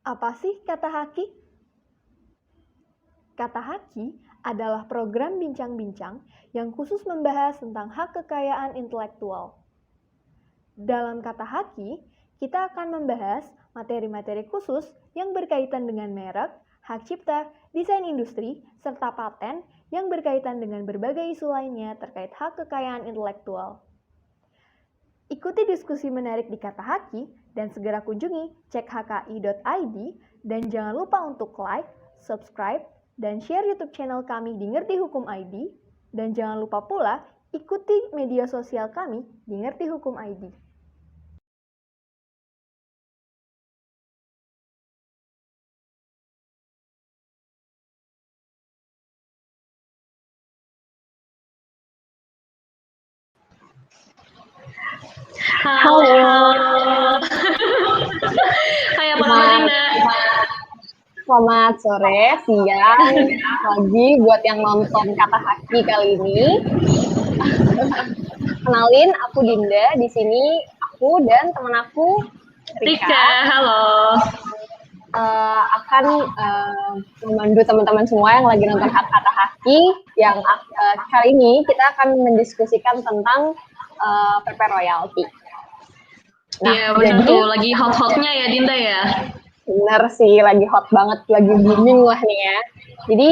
Apa sih kata haki? Kata haki adalah program bincang-bincang yang khusus membahas tentang hak kekayaan intelektual. Dalam kata haki, kita akan membahas materi-materi khusus yang berkaitan dengan merek, hak cipta, desain industri, serta paten yang berkaitan dengan berbagai isu lainnya terkait hak kekayaan intelektual. Ikuti diskusi menarik di Kata Haki dan segera kunjungi cekhki.id dan jangan lupa untuk like, subscribe, dan share YouTube channel kami di Ngerti Hukum ID dan jangan lupa pula ikuti media sosial kami di Ngerti Hukum ID. Halo. Hai, apa kabar Dinda? Selamat sore, siang, pagi buat yang nonton Kata Haki kali ini. Kenalin, aku Dinda. Di sini aku dan teman aku Rika. Halo. Akan memandu teman-teman semua yang lagi nonton Kata Haki. Yang kali ini kita akan mendiskusikan tentang PP Royalty. Iya, benar tuh. Lagi hot-hotnya ya Dinda ya. Bener sih, lagi hot banget, lagi booming lah nih ya. Jadi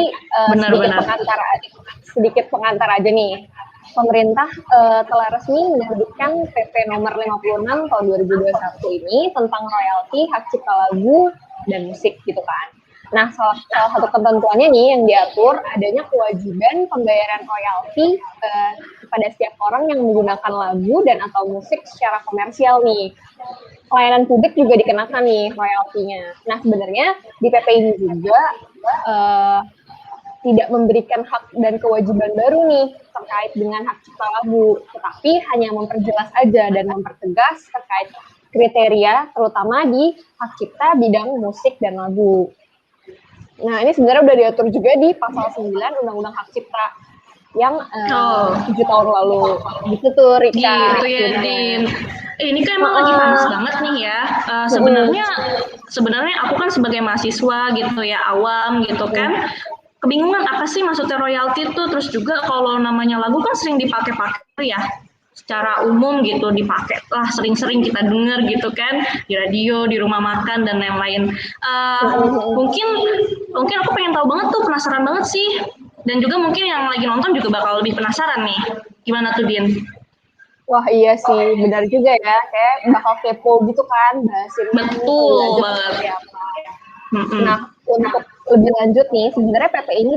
sedikit pengantar aja nih. Pemerintah telah resmi menerbitkan PP nomor 56 tahun 2021 ini tentang royalti hak cipta lagu dan musik gitu kan. Nah, salah satu ketentuannya nih yang diatur adanya kewajiban pembayaran royalti kepada setiap orang yang menggunakan lagu dan atau musik secara komersial nih. Pelayanan publik juga dikenakan nih royaltinya. Nah, sebenarnya di PP ini juga tidak memberikan hak dan kewajiban baru nih terkait dengan hak cipta lagu, tetapi hanya memperjelas aja dan mempertegas terkait kriteria terutama di hak cipta bidang musik dan lagu. Nah, ini sebenarnya udah diatur juga di pasal 9 Undang-Undang Hak Cipta yang 7 tahun lalu. Gitu tuh, Rika. Gitu ya, Din. Ini kan emang lagi panas banget nih ya. Sebenarnya aku kan sebagai mahasiswa gitu ya, awam gitu kan. Kebingungan apa sih maksudnya royalti itu, terus juga kalau namanya lagu kan sering dipakai-pakai ya. Secara umum gitu dipakai lah, sering-sering kita dengar gitu kan di radio, di rumah makan dan lain-lain. Mungkin aku pengen tahu banget tuh, penasaran banget sih. Dan juga mungkin yang lagi nonton juga bakal lebih penasaran nih. Gimana tuh, Din? Wah, iya sih, benar juga ya. Kayak bakal kepo gitu kan, bahasin. Betul banget. Nah, untuk lebih lanjut nih, sebenarnya PP ini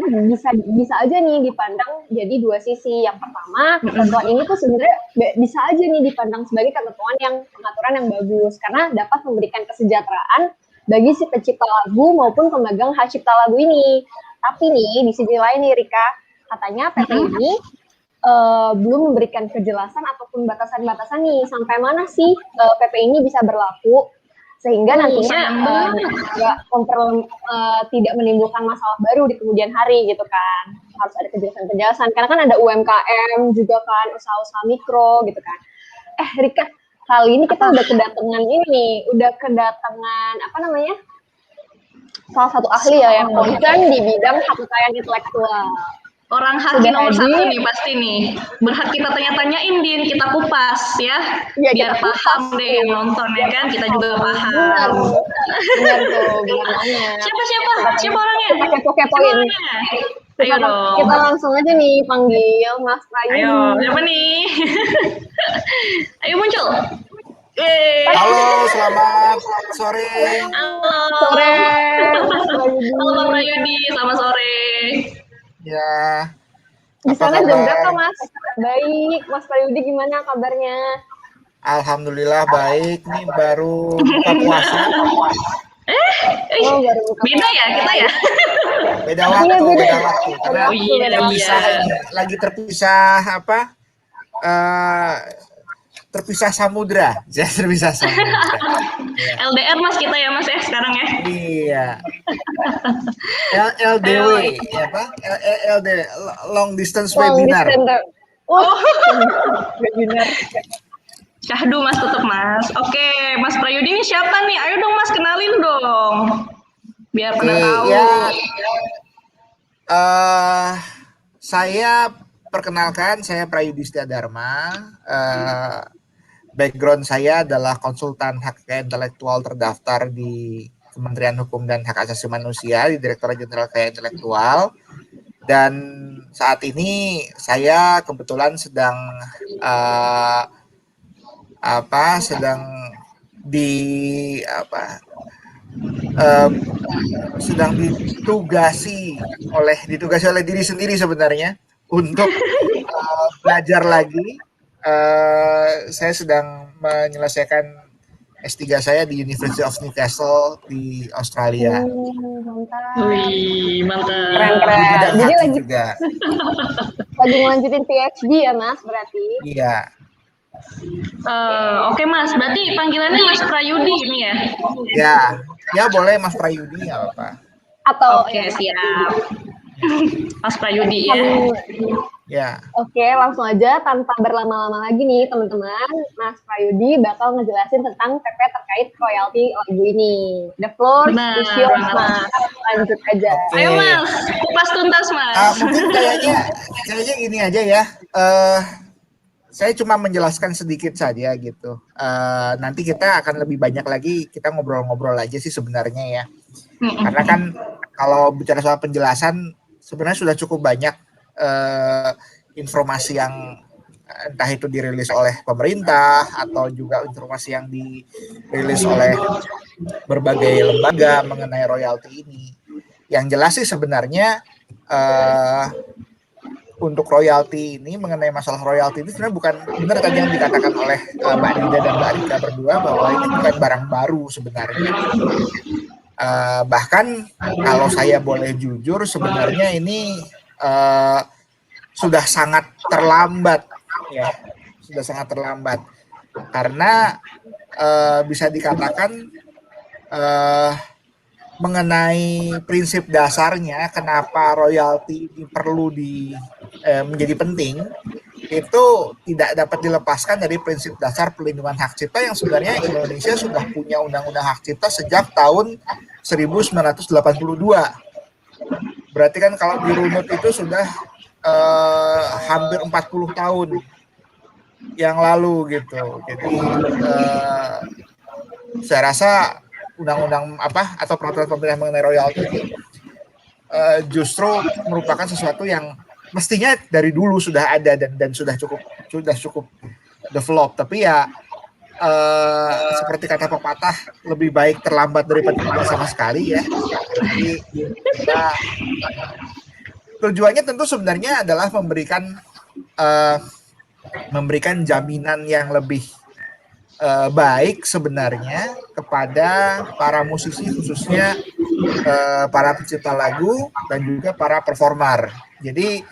bisa aja nih dipandang jadi dua sisi. Yang pertama, ketentuan ini tuh sebenarnya bisa aja nih dipandang sebagai ketentuan yang pengaturan yang bagus karena dapat memberikan kesejahteraan bagi si pencipta lagu maupun pemegang hak cipta lagu ini. Tapi nih di sisi lain nih, Rika, katanya PP ini belum memberikan kejelasan ataupun batasan-batasan nih sampai mana sih PP ini bisa berlaku sehingga nantinya tidak menimbulkan masalah baru di kemudian hari gitu kan. Harus ada kejelasan-kejelasan karena kan ada UMKM juga kan, usaha-usaha mikro gitu kan. Rika, kali ini kita udah kedatangan apa namanya, salah satu ahli ya yang concern di bidang hak kekayaan intelektual. Orang haki nomor 1 nih pasti nih. Berhak kita tanya-tanyain, Din, kita kupas ya. Biar paham deh yang nonton ya kan, kita juga paham. Benar tuh, benar banget. Siapa orangnya? Kita kepo-kepoin. Ayo dong. Kita langsung aja nih panggil Mas Prayu. Ayo, siapa nih? Ayo muncul. Halo, selamat sore. Halo. Sore. Halo Pak Prayudi, selamat sore. Ya. Di sana jam berapa, Mas? Baik, Mas Prayudi gimana kabarnya? Alhamdulillah baik, nih baru buka puasa. Baru buka beda ya kita ya? Beda waktu. Karena lagi terpisah terpisah samudra. LDR Mas kita ya Mas ya sekarang ya. Iya. LDW LD long distance webinar. Webinar. Syahdu Mas tetap Mas. Oke, Mas Prayudi ini siapa nih? Ayo dong Mas kenalin dong. Biar pada tahu. Ya, saya perkenalkan, saya Prayudistia Dharma. Background saya adalah konsultan hak kekayaan intelektual terdaftar di Kementerian Hukum dan Hak Asasi Manusia di Direktorat Jenderal Kekayaan Intelektual. Dan saat ini saya kebetulan sedang sedang ditugasi oleh diri sendiri sebenarnya untuk belajar lagi. Saya sedang menyelesaikan S3 saya di University of Newcastle di Australia. Mantap. Wih, mantap. Keren. Jadi lagi juga. Lagi ngelanjutin PhD ya Mas berarti? Iya. Oke Mas, berarti panggilannya Mas Prayudi ini ya? Ya boleh Mas Prayudi ya apa? Atau Oke, siap. Mas Prayudi ya. Ya. Oke, langsung aja tanpa berlama-lama lagi nih teman-teman, Mas Prayudi bakal ngejelasin tentang PP terkait royalti lagu ini. The floor is yours, Mas. Lanjut aja. Oke. Ayo Mas, kupas tuntas Mas. Mungkin kayaknya gini aja ya. Saya cuma menjelaskan sedikit saja gitu. Nanti kita akan lebih banyak lagi, kita ngobrol-ngobrol aja sih sebenarnya ya. Karena kan kalau bicara soal penjelasan sebenarnya sudah cukup banyak informasi yang entah itu dirilis oleh pemerintah atau juga informasi yang dirilis oleh berbagai lembaga mengenai royalti ini. Yang jelas sih sebenarnya untuk royalti ini, mengenai masalah royalti ini sebenarnya bukan benar tadi yang dikatakan oleh Mbak Nida dan Mbak Rika berdua bahwa ini bukan barang baru sebenarnya. Bahkan kalau saya boleh jujur sebenarnya ini sudah sangat terlambat ya, karena bisa dikatakan mengenai prinsip dasarnya kenapa royalti ini perlu menjadi penting, itu tidak dapat dilepaskan dari prinsip dasar pelindungan hak cipta yang sebenarnya Indonesia sudah punya undang-undang hak cipta sejak tahun 1982. Berarti kan kalau dirunut itu sudah hampir 40 tahun yang lalu gitu. Jadi saya rasa undang-undang atau peraturan pemerintah mengenai royalti ini justru merupakan sesuatu yang mestinya dari dulu sudah ada dan sudah cukup develop. Tapi ya seperti kata pepatah, lebih baik terlambat daripada tidak sama sekali ya. Jadi tujuannya tentu sebenarnya adalah memberikan jaminan yang lebih baik sebenarnya kepada para musisi, khususnya para pencipta lagu dan juga para performer. Jadi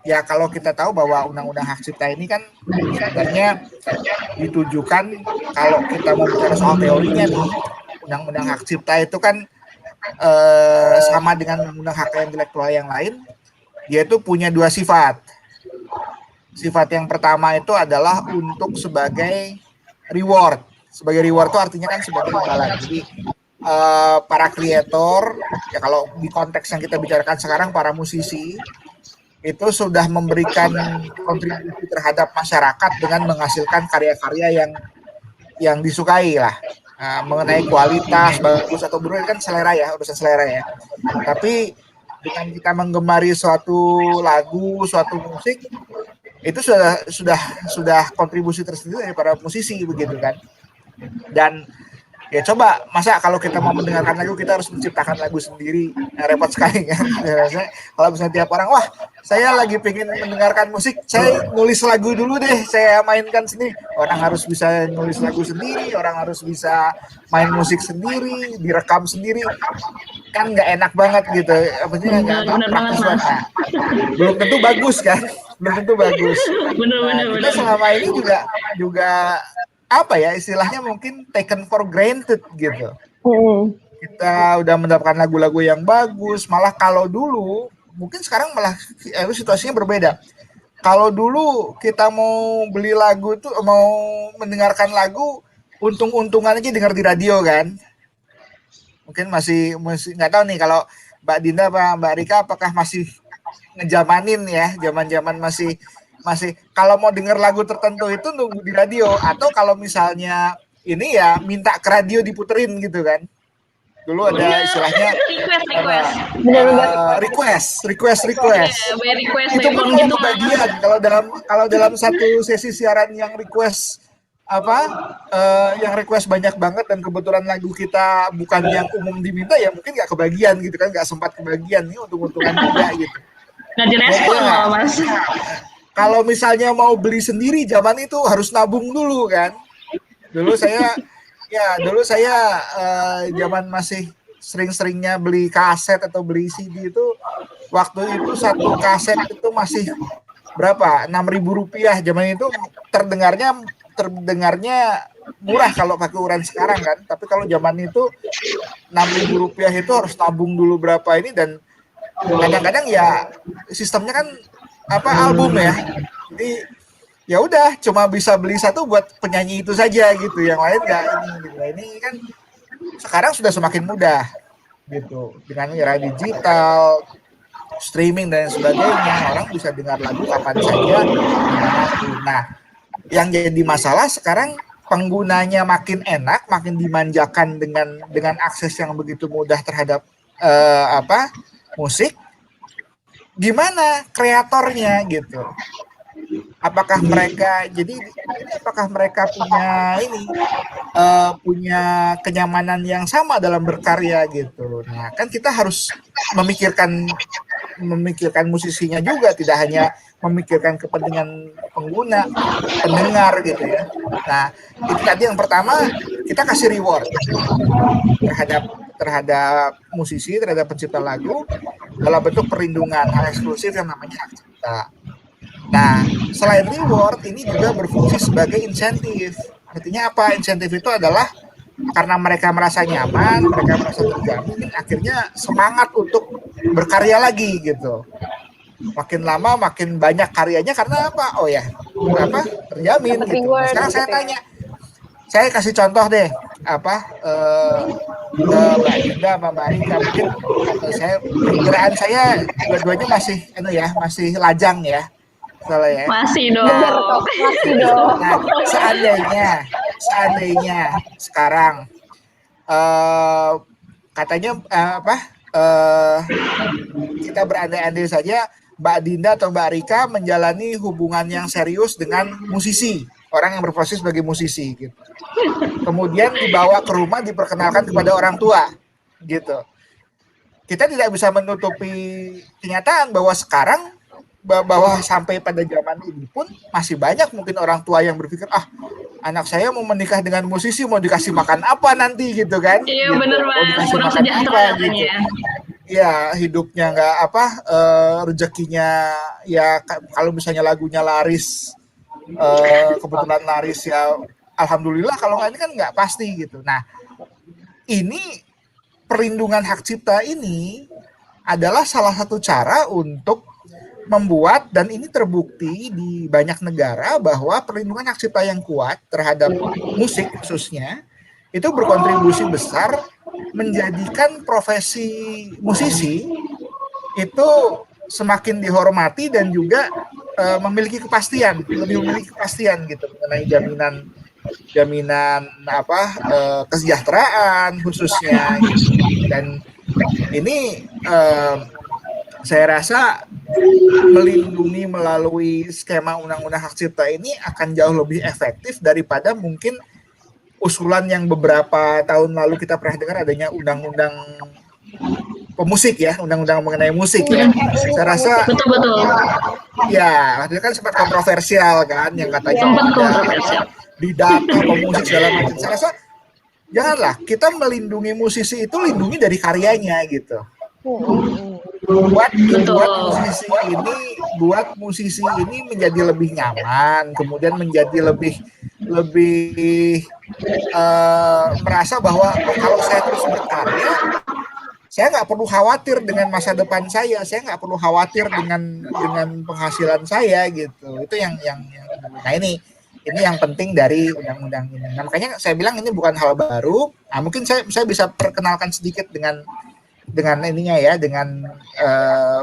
ya kalau kita tahu bahwa undang-undang hak cipta ini kan sebenarnya ditujukan, kalau kita mau bicara soal teorinya nih, undang-undang hak cipta itu kan sama dengan undang-undang hak kekayaan intelektual yang lain, yaitu punya dua sifat. Sifat yang pertama itu adalah untuk sebagai reward. Sebagai reward itu artinya kan sebagai imbalan. Jadi para kreator, ya kalau di konteks yang kita bicarakan sekarang, para musisi itu sudah memberikan kontribusi terhadap masyarakat dengan menghasilkan karya-karya yang disukai lah. Mengenai kualitas bagus atau buruk kan selera ya, urusan selera ya. Tapi dengan kita menggemari suatu lagu, suatu musik, itu sudah kontribusi tersendiri dari para musisi begitu kan. Dan ya coba, masa kalau kita mau mendengarkan lagu kita harus menciptakan lagu sendiri, repot sekali kan. Kalau misalnya tiap orang, wah saya lagi pengen mendengarkan musik, saya nulis lagu dulu deh, saya mainkan sendiri. Orang harus bisa nulis lagu sendiri, orang harus bisa main musik sendiri, direkam sendiri, kan nggak enak banget gitu. Maksudnya nggak praktis banget. Belum tentu bagus kan, belum tentu bagus. Kita selama ini juga apa ya istilahnya, mungkin taken for granted gitu. Kita udah mendapatkan lagu-lagu yang bagus, malah kalau dulu mungkin sekarang malah situasinya berbeda. Kalau dulu kita mau beli lagu tuh, mau mendengarkan lagu, untung-untungan aja dengar di radio kan. Mungkin masih nggak tahu nih kalau Mbak Dinda apa Mbak Rika apakah masih ngejamanin ya, zaman-zaman masih kalau mau dengar lagu tertentu itu nunggu di radio, atau kalau misalnya ini ya minta ke radio diputerin gitu kan. Dulu ada istilahnya request. Itu pun kalau kebagian, kalau dalam satu sesi siaran yang request yang request banyak banget dan kebetulan lagu kita bukan yang umum diminta, ya mungkin nggak kebagian gitu kan, nggak sempat kebagian nih, untung-untungan juga gitu. Nggak direspon loh Mas. Kalau misalnya mau beli sendiri zaman itu harus nabung dulu kan. Dulu saya zaman masih sering-seringnya beli kaset atau beli CD itu, waktu itu satu kaset itu masih berapa? Rp6.000 zaman itu, terdengarnya murah kalau pakai ukuran sekarang kan. Tapi kalau zaman itu Rp6.000 itu harus tabung dulu berapa ini, dan kadang-kadang ya sistemnya kan album ya. Jadi ya udah cuma bisa beli satu buat penyanyi itu saja gitu, yang lain nggak ini gitu. Ini kan sekarang sudah semakin mudah gitu, dengan era digital, streaming dan sebagainya, orang bisa dengar lagu kapan saja. Nah, yang jadi masalah sekarang penggunanya makin enak, makin dimanjakan dengan akses yang begitu mudah terhadap musik. Gimana kreatornya gitu? Apakah mereka punya kenyamanan yang sama dalam berkarya gitu? Nah, kan kita harus memikirkan musisinya juga, tidak hanya memikirkan kepentingan pengguna, pendengar gitu ya. Nah, itu tadi yang pertama, kita kasih reward terhadap musisi, terhadap pencipta lagu dalam bentuk perlindungan hak eksklusif yang namanya hak cipta. Nah, selain reward, ini juga berfungsi sebagai insentif. Artinya apa? Insentif itu adalah karena mereka merasa nyaman, mereka merasa terjamin, akhirnya semangat untuk berkarya lagi gitu. Makin lama makin banyak karyanya, karena apa? Oh ya, terjamin gitu. Nah, sekarang saya tanya, saya kasih contoh deh, Mbak Dinda sama Mbak Rika, mungkin perkiraan saya dua-duanya masih lajang ya. Ya. Masih dong. Nah, seandainya sekarang katanya kita berandai-andai saja Mbak Dinda atau Mbak Rika menjalani hubungan yang serius dengan musisi, orang yang berprofesi sebagai musisi gitu. Kemudian dibawa ke rumah, diperkenalkan kepada orang tua gitu. Kita tidak bisa menutupi kenyataan bahwa sampai pada zaman ini pun masih banyak mungkin orang tua yang berpikir, anak saya mau menikah dengan musisi, mau dikasih makan apa nanti gitu kan? Iya gitu. benar Mau dikasih makan apa gitu? Ya hidupnya nggak rezekinya ya, kalau misalnya lagunya laris, kebetulan laris ya alhamdulillah, kalau nggak ini kan nggak pasti gitu. Nah, ini perlindungan hak cipta ini adalah salah satu cara untuk membuat, dan ini terbukti di banyak negara, bahwa perlindungan hak cipta yang kuat terhadap musik khususnya itu berkontribusi besar menjadikan profesi musisi itu semakin dihormati dan juga lebih memiliki kepastian gitu mengenai jaminan kesejahteraan khususnya gitu. Dan ini saya rasa melindungi melalui skema undang-undang hak cipta ini akan jauh lebih efektif daripada mungkin usulan yang beberapa tahun lalu kita pernah dengar, adanya undang-undang pemusik ya, undang-undang mengenai musik ya. Saya rasa betul. Ya, itu kan sempat kontroversial kan, yang katanya didata pemusik segala macam. Saya rasa janganlah, kita melindungi musisi itu lindungi dari karyanya gitu. Buat musisi ini menjadi lebih nyaman, kemudian menjadi lebih merasa bahwa kalau saya terus berkarya, saya nggak perlu khawatir dengan masa depan saya nggak perlu khawatir dengan penghasilan saya gitu. Itu yang nah ini yang penting dari undang-undang ini. Nah, makanya saya bilang ini bukan hal baru. Nah, mungkin saya bisa perkenalkan sedikit dengan ininya ya, dengan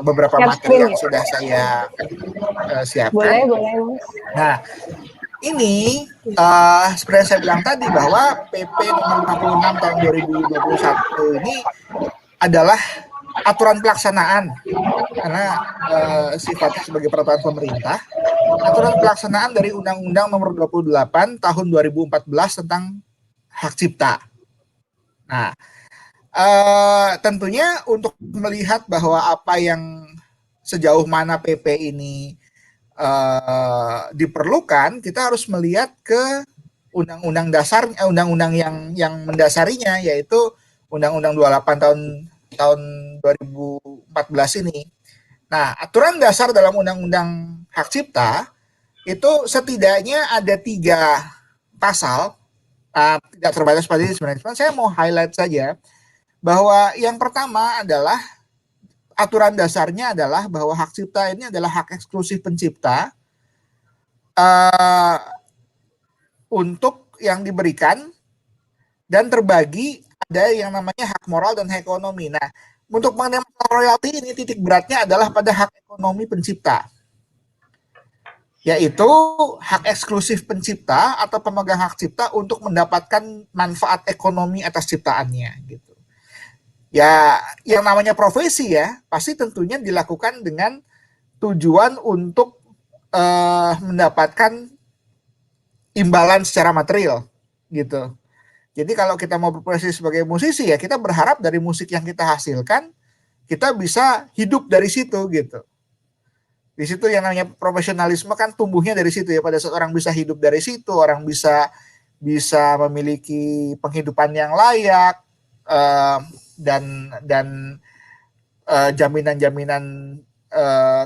beberapa materi yang sudah saya siapkan. Boleh. Nah, ini seperti yang saya bilang tadi bahwa PP nomor 56 tahun 2021 ini adalah aturan pelaksanaan karena sifatnya sebagai peraturan pemerintah, aturan pelaksanaan dari Undang-Undang nomor 28 tahun 2014 tentang hak cipta. Nah, tentunya untuk melihat bahwa apa yang sejauh mana PP ini diperlukan, kita harus melihat ke undang-undang dasar, undang-undang yang mendasarinya, yaitu Undang-Undang 28 tahun 2014 ini. Nah, aturan dasar dalam Undang-Undang Hak Cipta itu setidaknya ada 3 pasal, tidak terbatas pada ini sebenarnya. Saya mau highlight saja bahwa yang pertama adalah aturan dasarnya adalah bahwa hak cipta ini adalah hak eksklusif pencipta untuk yang diberikan dan terbagi ada yang namanya hak moral dan hak ekonomi. Nah, untuk mengenai royalti ini titik beratnya adalah pada hak ekonomi pencipta, yaitu hak eksklusif pencipta atau pemegang hak cipta untuk mendapatkan manfaat ekonomi atas ciptaannya gitu. Ya, yang namanya profesi ya, pasti tentunya dilakukan dengan tujuan untuk mendapatkan imbalan secara material gitu. Jadi kalau kita mau berprofesi sebagai musisi ya kita berharap dari musik yang kita hasilkan kita bisa hidup dari situ gitu. Di situ yang namanya profesionalisme kan tumbuhnya dari situ ya. Pada saat orang bisa hidup dari situ, orang bisa memiliki penghidupan yang layak dan jaminan-jaminan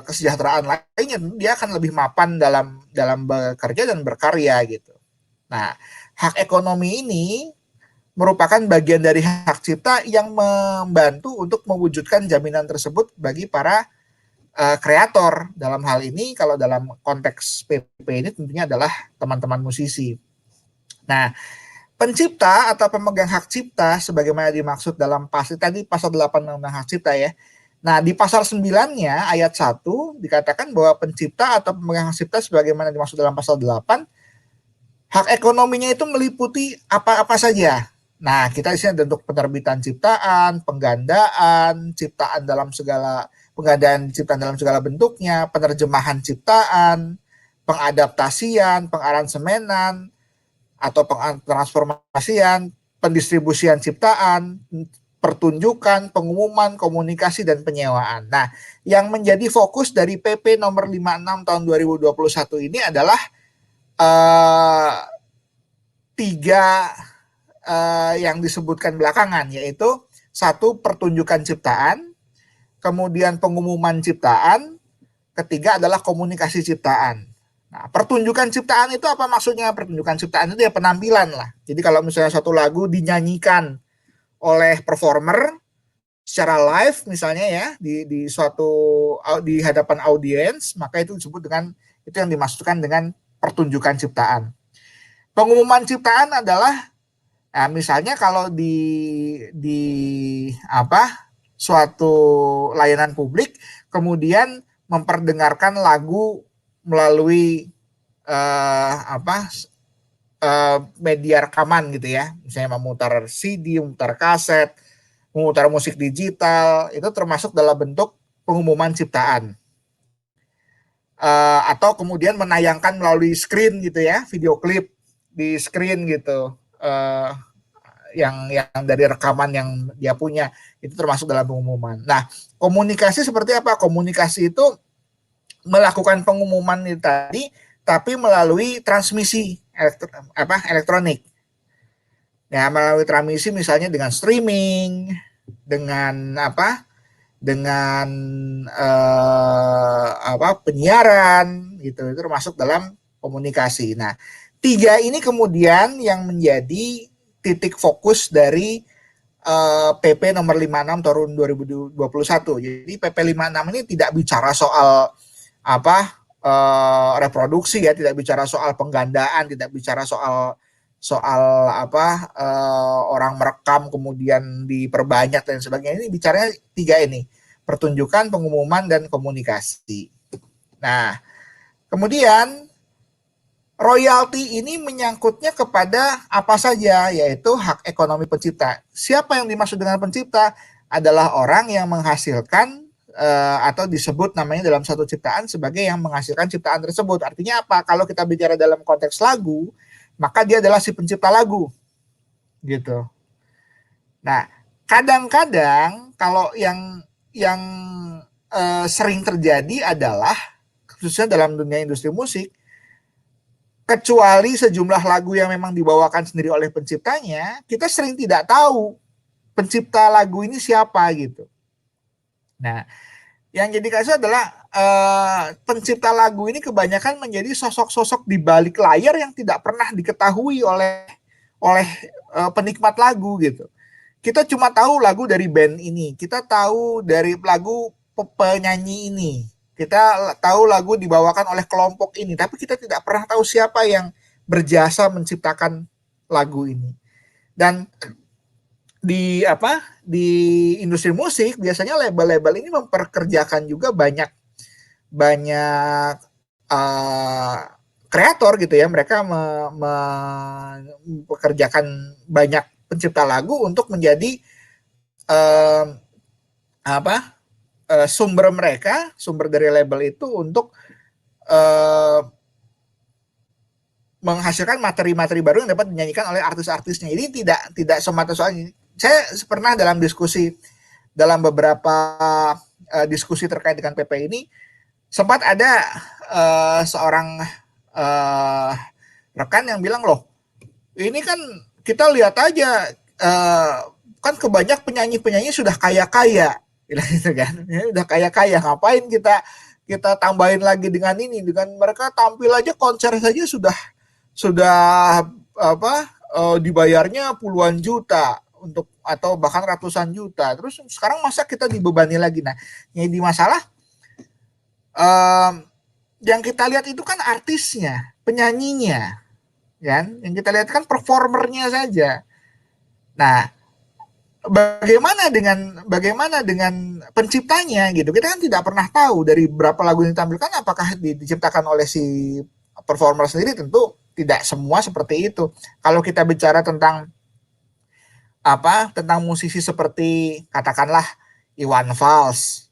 kesejahteraan lainnya, dia akan lebih mapan dalam bekerja dan berkarya gitu. Nah, hak ekonomi ini merupakan bagian dari hak cipta yang membantu untuk mewujudkan jaminan tersebut bagi para kreator. Dalam hal ini, kalau dalam konteks PP ini tentunya adalah teman-teman musisi. Nah, pencipta atau pemegang hak cipta sebagaimana dimaksud dalam pasal 8 Undang-Undang Hak Cipta ya. Nah, di pasal 9-nya ayat 1 dikatakan bahwa pencipta atau pemegang hak cipta sebagaimana dimaksud dalam pasal 8, hak ekonominya itu meliputi apa-apa saja. Nah, kita di sini ada untuk penerbitan ciptaan, penggandaan ciptaan dalam segala bentuknya, penerjemahan ciptaan, pengadaptasian, pengaransemenan atau pentransformasian, pendistribusian ciptaan, pertunjukan, pengumuman, komunikasi, dan penyewaan. Nah, yang menjadi fokus dari PP nomor 56 tahun 2021 ini adalah 3 yang disebutkan belakangan, yaitu 1 pertunjukan ciptaan, kemudian pengumuman ciptaan, ketiga adalah komunikasi ciptaan. Nah, pertunjukan ciptaan itu apa maksudnya? Pertunjukan ciptaan itu ya penampilan lah. Jadi kalau misalnya satu lagu dinyanyikan oleh performer secara live misalnya ya di hadapan audiens, maka itu disebut dengan itu yang dimaksudkan dengan pertunjukan ciptaan. Pengumuman ciptaan adalah misalnya kalau di suatu layanan publik kemudian memperdengarkan lagu melalui media rekaman gitu ya, misalnya memutar CD, memutar kaset, memutar musik digital, itu termasuk dalam bentuk pengumuman ciptaan. Atau kemudian menayangkan melalui screen gitu ya, video klip di screen gitu, yang dari rekaman yang dia punya, itu termasuk dalam pengumuman. Nah, komunikasi seperti apa? Komunikasi itu melakukan pengumuman itu tadi, tapi melalui transmisi elektronik. Ya, melalui transmisi misalnya dengan streaming, dengan penyiaran gitu, itu termasuk dalam komunikasi. Nah, 3 ini kemudian yang menjadi titik fokus dari PP nomor 56 tahun 2021. Jadi PP 56 ini tidak bicara soal reproduksi ya, tidak bicara soal penggandaan, tidak bicara soal orang merekam kemudian diperbanyak dan sebagainya. Ini bicaranya 3 ini, pertunjukan, pengumuman, dan komunikasi. Nah, kemudian royalti ini menyangkutnya kepada apa saja, yaitu hak ekonomi pencipta. Siapa yang dimaksud dengan pencipta? Adalah orang yang menghasilkan atau disebut namanya dalam satu ciptaan sebagai yang menghasilkan ciptaan tersebut. Artinya apa? Kalau kita bicara dalam konteks lagu, maka dia adalah si pencipta lagu, gitu. Nah, kadang-kadang kalau yang sering terjadi adalah, khususnya dalam dunia industri musik, kecuali sejumlah lagu yang memang dibawakan sendiri oleh penciptanya, kita sering tidak tahu pencipta lagu ini siapa gitu. Nah, yang jadi kasus adalah pencipta lagu ini kebanyakan menjadi sosok-sosok di balik layar yang tidak pernah diketahui oleh penikmat lagu gitu. Kita cuma tahu lagu dari band ini, kita tahu dari lagu penyanyi ini, kita tahu lagu dibawakan oleh kelompok ini, tapi kita tidak pernah tahu siapa yang berjasa menciptakan lagu ini. Dan di industri musik biasanya label-label ini memperkerjakan juga banyak kreator gitu ya. Mereka mempekerjakan banyak pencipta lagu untuk menjadi sumber dari label itu untuk menghasilkan materi-materi baru yang dapat dinyanyikan oleh artis-artisnya. Ini tidak semata soal ini. Saya pernah dalam beberapa diskusi terkait dengan PP ini, sempat ada seorang rekan yang bilang, loh, ini kan kita lihat aja, kan kebanyak penyanyi-penyanyi sudah kaya-kaya, gitu kan, udah kaya-kaya, ngapain kita tambahin lagi dengan ini, dengan mereka tampil aja konser saja sudah dibayarnya puluhan juta atau bahkan ratusan juta. Terus sekarang masa kita dibebani lagi? Nah, yang di masalah yang kita lihat itu kan artisnya, penyanyinya, kan? Yang kita lihat kan performernya saja. Nah, bagaimana dengan penciptanya gitu? Kita kan tidak pernah tahu dari berapa lagu yang ditampilkan apakah diciptakan oleh si performer sendiri. Tentu tidak semua seperti itu. Kalau kita bicara tentang musisi seperti katakanlah Iwan Fals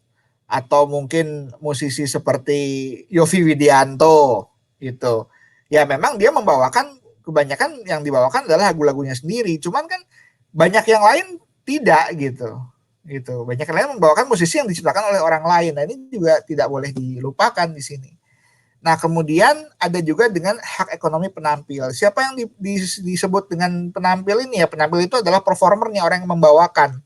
atau mungkin musisi seperti Yovie Widianto gitu. Ya memang dia membawakan, kebanyakan yang dibawakan adalah lagu-lagunya sendiri. Cuman kan banyak yang lain tidak gitu. Banyak yang lain membawakan musisi yang diciptakan oleh orang lain. Nah, ini juga tidak boleh dilupakan di sini. Nah, kemudian ada juga dengan hak ekonomi penampil. Siapa yang disebut dengan penampil ini ya? Penampil itu adalah performernya, orang yang membawakan.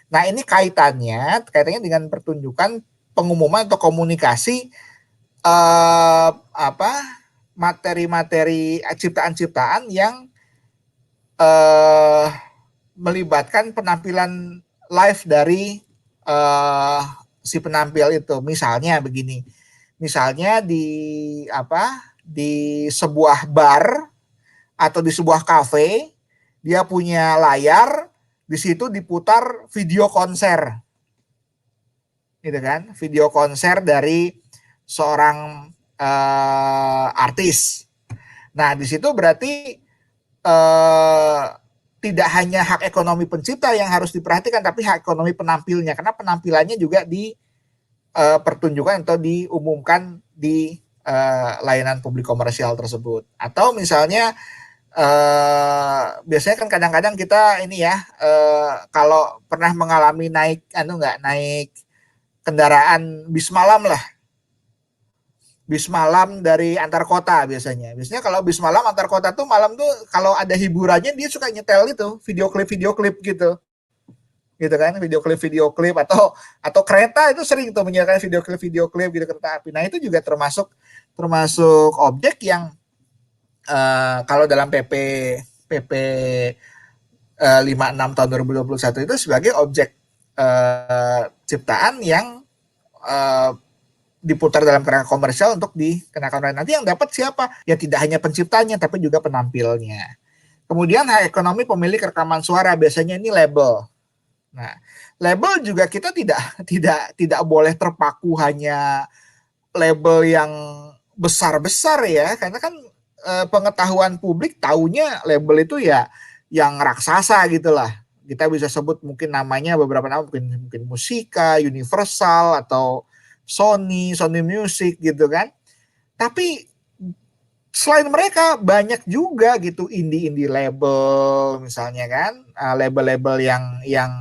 Nah, ini kaitannya dengan pertunjukan, pengumuman atau komunikasi materi-materi ciptaan-ciptaan yang melibatkan penampilan live dari si penampil itu. Misalnya begini. Misalnya di sebuah bar atau di sebuah kafe, dia punya layar, di situ diputar video konser, gitu kan? Video konser dari seorang artis. Nah, di situ berarti tidak hanya hak ekonomi pencipta yang harus diperhatikan, tapi hak ekonomi penampilnya, karena penampilannya juga pertunjukan atau diumumkan di layanan publik komersial tersebut. Atau misalnya biasanya kan kadang-kadang kita ini ya, kalau pernah mengalami naik kendaraan bis malam lah, bis malam dari antar kota biasanya kalau bis malam antar kota tuh malam tuh kalau ada hiburannya dia suka nyetel itu video klip gitu kan, video klip atau kereta itu sering tuh menyiarkan video klip gitu, kereta api. Nah, itu juga termasuk objek yang kalau dalam PP 56 tahun 2021 itu sebagai objek ciptaan yang diputar dalam kerangka komersial untuk dikenakan royalti. Nanti yang dapat siapa? Ya tidak hanya penciptanya tapi juga penampilnya. Kemudian hak ekonomi pemilik rekaman suara, biasanya ini label. Nah, label juga kita tidak boleh terpaku hanya label yang besar-besar ya, karena kan pengetahuan publik taunya label itu ya yang raksasa gitulah. Kita bisa sebut mungkin namanya beberapa nama, mungkin Musika, Universal atau Sony Music gitu kan. Tapi selain mereka banyak juga gitu indie label misalnya kan, label-label yang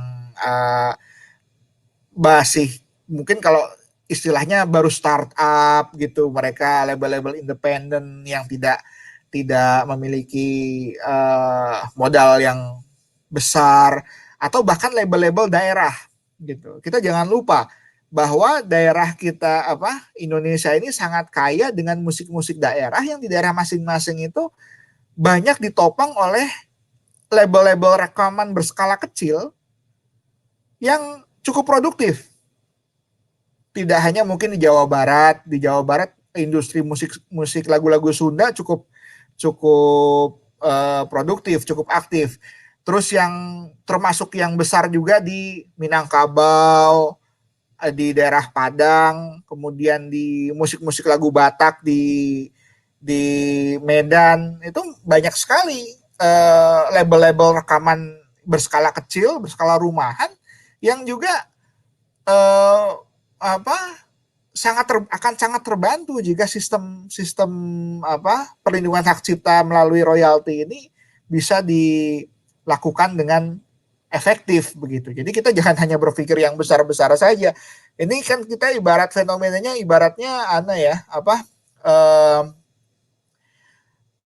masih mungkin kalau istilahnya baru startup gitu, mereka label-label independen yang tidak memiliki modal yang besar, atau bahkan label-label daerah gitu. Kita jangan lupa bahwa daerah kita Indonesia ini sangat kaya dengan musik-musik daerah yang di daerah masing-masing itu banyak ditopang oleh label-label rekaman berskala kecil yang cukup produktif. Tidak hanya mungkin di Jawa Barat industri musik lagu-lagu Sunda cukup produktif, cukup aktif. Terus yang termasuk yang besar juga di Minangkabau, di daerah Padang, kemudian di musik-musik lagu Batak di Medan, itu banyak sekali label-label rekaman berskala kecil, berskala rumahan yang juga akan sangat terbantu jika sistem perlindungan hak cipta melalui royalti ini bisa dilakukan dengan efektif begitu. Jadi kita jangan hanya berpikir yang besar-besar saja. Ini kan kita ibarat fenomenanya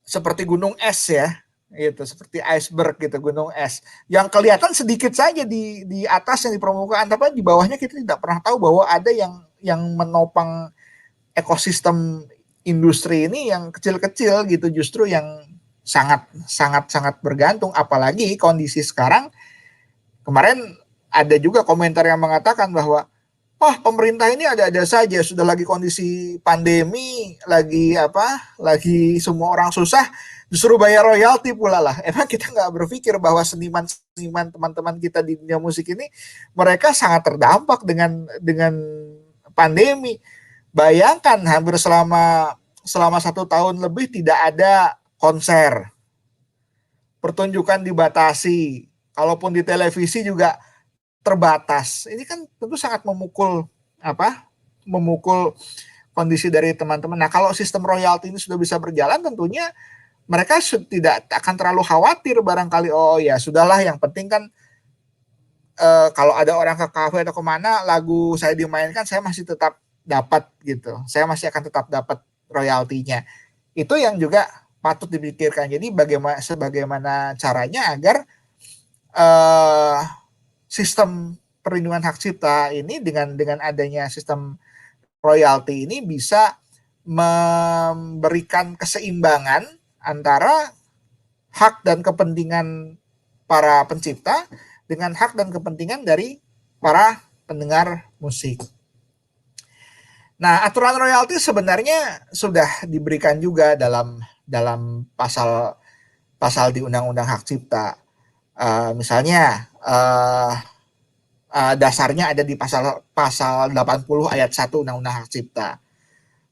seperti gunung es ya, gitu, seperti iceberg gitu, gunung es yang kelihatan sedikit saja di atas yang di permukaan, tapi di bawahnya kita tidak pernah tahu bahwa ada yang menopang ekosistem industri ini yang kecil-kecil gitu, justru yang sangat bergantung. Apalagi kondisi sekarang. Kemarin ada juga komentar yang mengatakan bahwa pemerintah ini ada-ada saja, sudah lagi kondisi pandemi, lagi semua orang susah, justru bayar royalti pula lah. Emang kita nggak berpikir bahwa seniman teman-teman kita di dunia musik ini mereka sangat terdampak dengan pandemi. Bayangkan hampir selama 1 tahun lebih tidak ada konser, pertunjukan dibatasi, kalaupun di televisi juga terbatas. Ini kan tentu sangat memukul kondisi dari teman-teman. Nah, kalau sistem royalti ini sudah bisa berjalan, tentunya mereka tidak akan terlalu khawatir barangkali. Oh ya sudahlah, yang penting kan kalau ada orang ke kafe atau kemana, lagu saya dimainkan, saya masih tetap dapat gitu. Saya masih akan tetap dapat royaltinya. Itu yang juga patut dipikirkan. Jadi bagaimana caranya agar sistem perlindungan hak cipta ini dengan adanya sistem royalti ini bisa memberikan keseimbangan antara hak dan kepentingan para pencipta dengan hak dan kepentingan dari para pendengar musik. Nah, aturan royalti sebenarnya sudah diberikan juga dalam pasal di Undang-Undang Hak Cipta. Misalnya dasarnya ada di pasal 80 ayat 1 Undang-Undang Hak Cipta.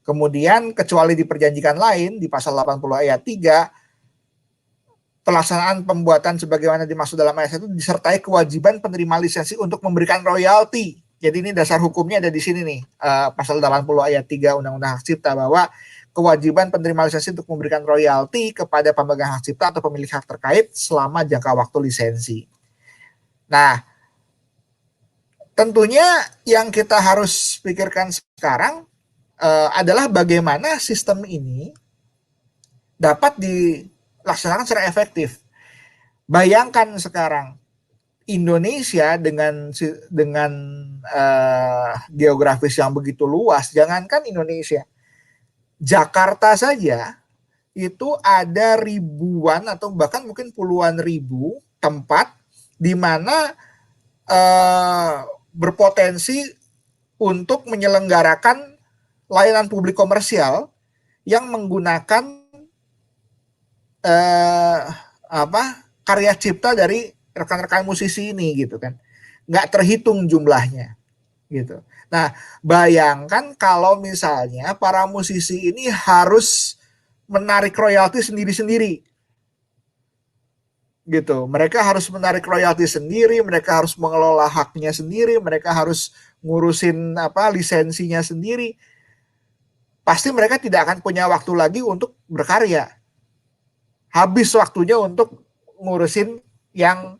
Kemudian kecuali diperjanjikan lain di pasal 80 ayat 3, pelaksanaan pembuatan sebagaimana dimaksud dalam ayat 1 disertai kewajiban penerima lisensi untuk memberikan royalti. Jadi ini dasar hukumnya ada di sini nih, pasal 80 ayat 3 Undang-Undang Hak Cipta, bahwa kewajiban penerima lisensi untuk memberikan royalti kepada pemegang hak cipta atau pemilik hak terkait selama jangka waktu lisensi. Nah, tentunya yang kita harus pikirkan sekarang adalah bagaimana sistem ini dapat dilaksanakan secara efektif. Bayangkan sekarang Indonesia dengan geografis yang begitu luas, jangankan Indonesia, Jakarta saja itu ada ribuan atau bahkan mungkin puluhan ribu tempat di mana berpotensi untuk menyelenggarakan layanan publik komersial yang menggunakan karya cipta dari rekan-rekan musisi ini gitu kan, nggak terhitung jumlahnya gitu. Nah, bayangkan kalau misalnya para musisi ini harus menarik royalti sendiri-sendiri gitu. Mereka harus menarik royalti sendiri, mereka harus mengelola haknya sendiri, mereka harus ngurusin lisensinya sendiri. Pasti mereka tidak akan punya waktu lagi untuk berkarya. Habis waktunya untuk ngurusin yang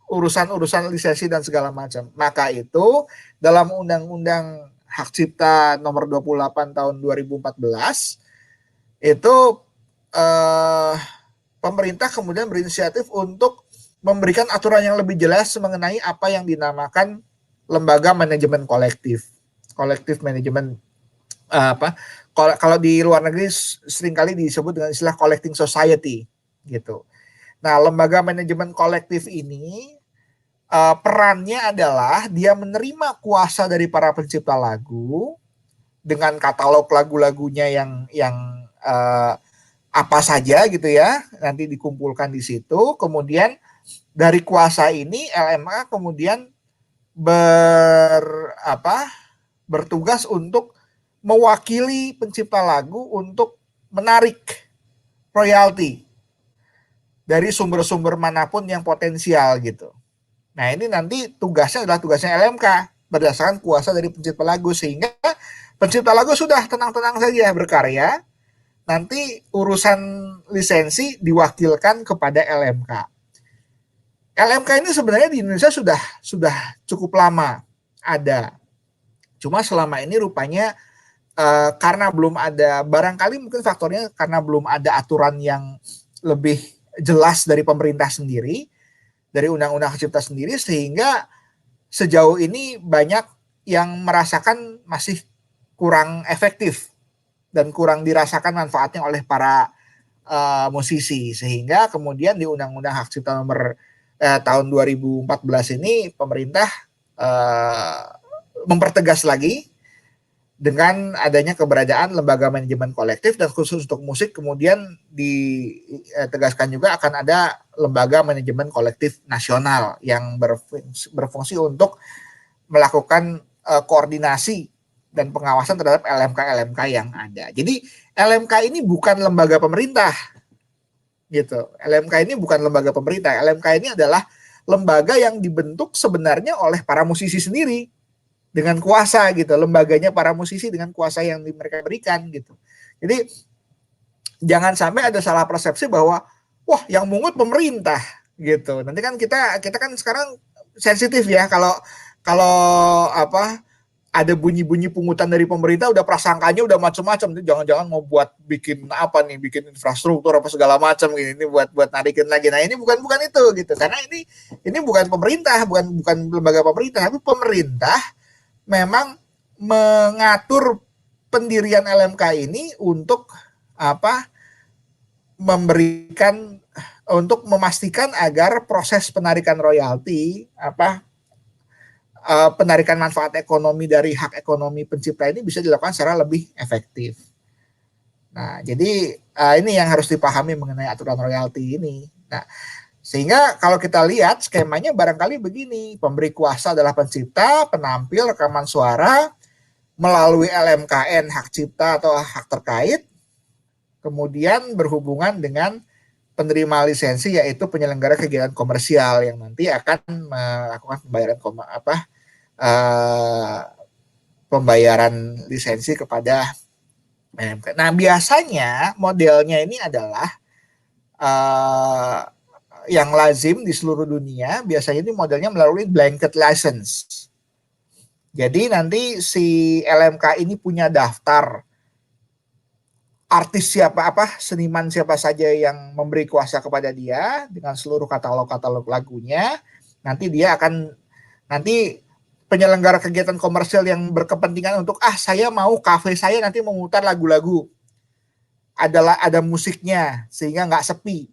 urusan-urusan lisensi dan segala macam. Maka itu dalam Undang-Undang Hak Cipta nomor 28 tahun 2014 itu pemerintah kemudian berinisiatif untuk memberikan aturan yang lebih jelas mengenai apa yang dinamakan lembaga manajemen kolektif manajemen kalau di luar negeri seringkali disebut dengan istilah collecting society gitu. Nah, lembaga manajemen kolektif ini perannya adalah dia menerima kuasa dari para pencipta lagu dengan katalog lagu-lagunya yang apa saja gitu ya, nanti dikumpulkan di situ. Kemudian dari kuasa ini LMK kemudian bertugas untuk mewakili pencipta lagu untuk menarik royalti dari sumber-sumber manapun yang potensial gitu. Nah, ini nanti tugasnya adalah tugasnya LMK berdasarkan kuasa dari pencipta lagu, sehingga pencipta lagu sudah tenang-tenang saja berkarya. Nanti urusan lisensi diwakilkan kepada LMK. LMK ini sebenarnya di Indonesia sudah cukup lama ada. Cuma selama ini rupanya karena belum ada, barangkali mungkin faktornya karena belum ada aturan yang lebih jelas dari pemerintah sendiri, dari Undang-Undang Hak Cipta sendiri, sehingga sejauh ini banyak yang merasakan masih kurang efektif dan kurang dirasakan manfaatnya oleh para musisi, sehingga kemudian di Undang-Undang Hak Cipta nomor tahun 2014 ini pemerintah mempertegas lagi dengan adanya keberadaan lembaga manajemen kolektif, dan khusus untuk musik kemudian ditegaskan juga akan ada lembaga manajemen kolektif nasional yang berfungsi untuk melakukan koordinasi dan pengawasan terhadap LMK-LMK yang ada. Jadi LMK ini bukan lembaga pemerintah gitu. LMK ini bukan lembaga pemerintah. LMK ini adalah lembaga yang dibentuk sebenarnya oleh para musisi sendiri dengan kuasa gitu, lembaganya para musisi dengan kuasa yang mereka berikan gitu. Jadi jangan sampai ada salah persepsi bahwa wah yang mungut pemerintah gitu. Nanti kan kita kan sekarang sensitif ya kalau ada bunyi-bunyi pungutan dari pemerintah udah prasangkanya udah macam-macam. Jangan-jangan mau bikin infrastruktur apa segala macam ini buat narikin lagi. Nah, ini bukan itu gitu. Karena ini bukan pemerintah, bukan lembaga pemerintah, tapi pemerintah memang mengatur pendirian LMK ini untuk untuk memastikan agar proses penarikan royalti penarikan manfaat ekonomi dari hak ekonomi pencipta ini bisa dilakukan secara lebih efektif. Nah, jadi ini yang harus dipahami mengenai aturan royalti ini. Nah, sehingga kalau kita lihat skemanya barangkali begini, pemberi kuasa adalah pencipta, penampil, rekaman suara, melalui LMKN hak cipta atau hak terkait, kemudian berhubungan dengan penerima lisensi yaitu penyelenggara kegiatan komersial yang nanti akan melakukan pembayaran lisensi kepada LMK. Nah, biasanya modelnya ini adalah yang lazim di seluruh dunia, biasanya ini modelnya melalui blanket license. Jadi nanti si LMK ini punya daftar artis seniman siapa saja yang memberi kuasa kepada dia dengan seluruh katalog lagunya. Nanti penyelenggara kegiatan komersial yang berkepentingan untuk saya mau kafe saya nanti memutar lagu-lagu. Ada musiknya sehingga nggak sepi.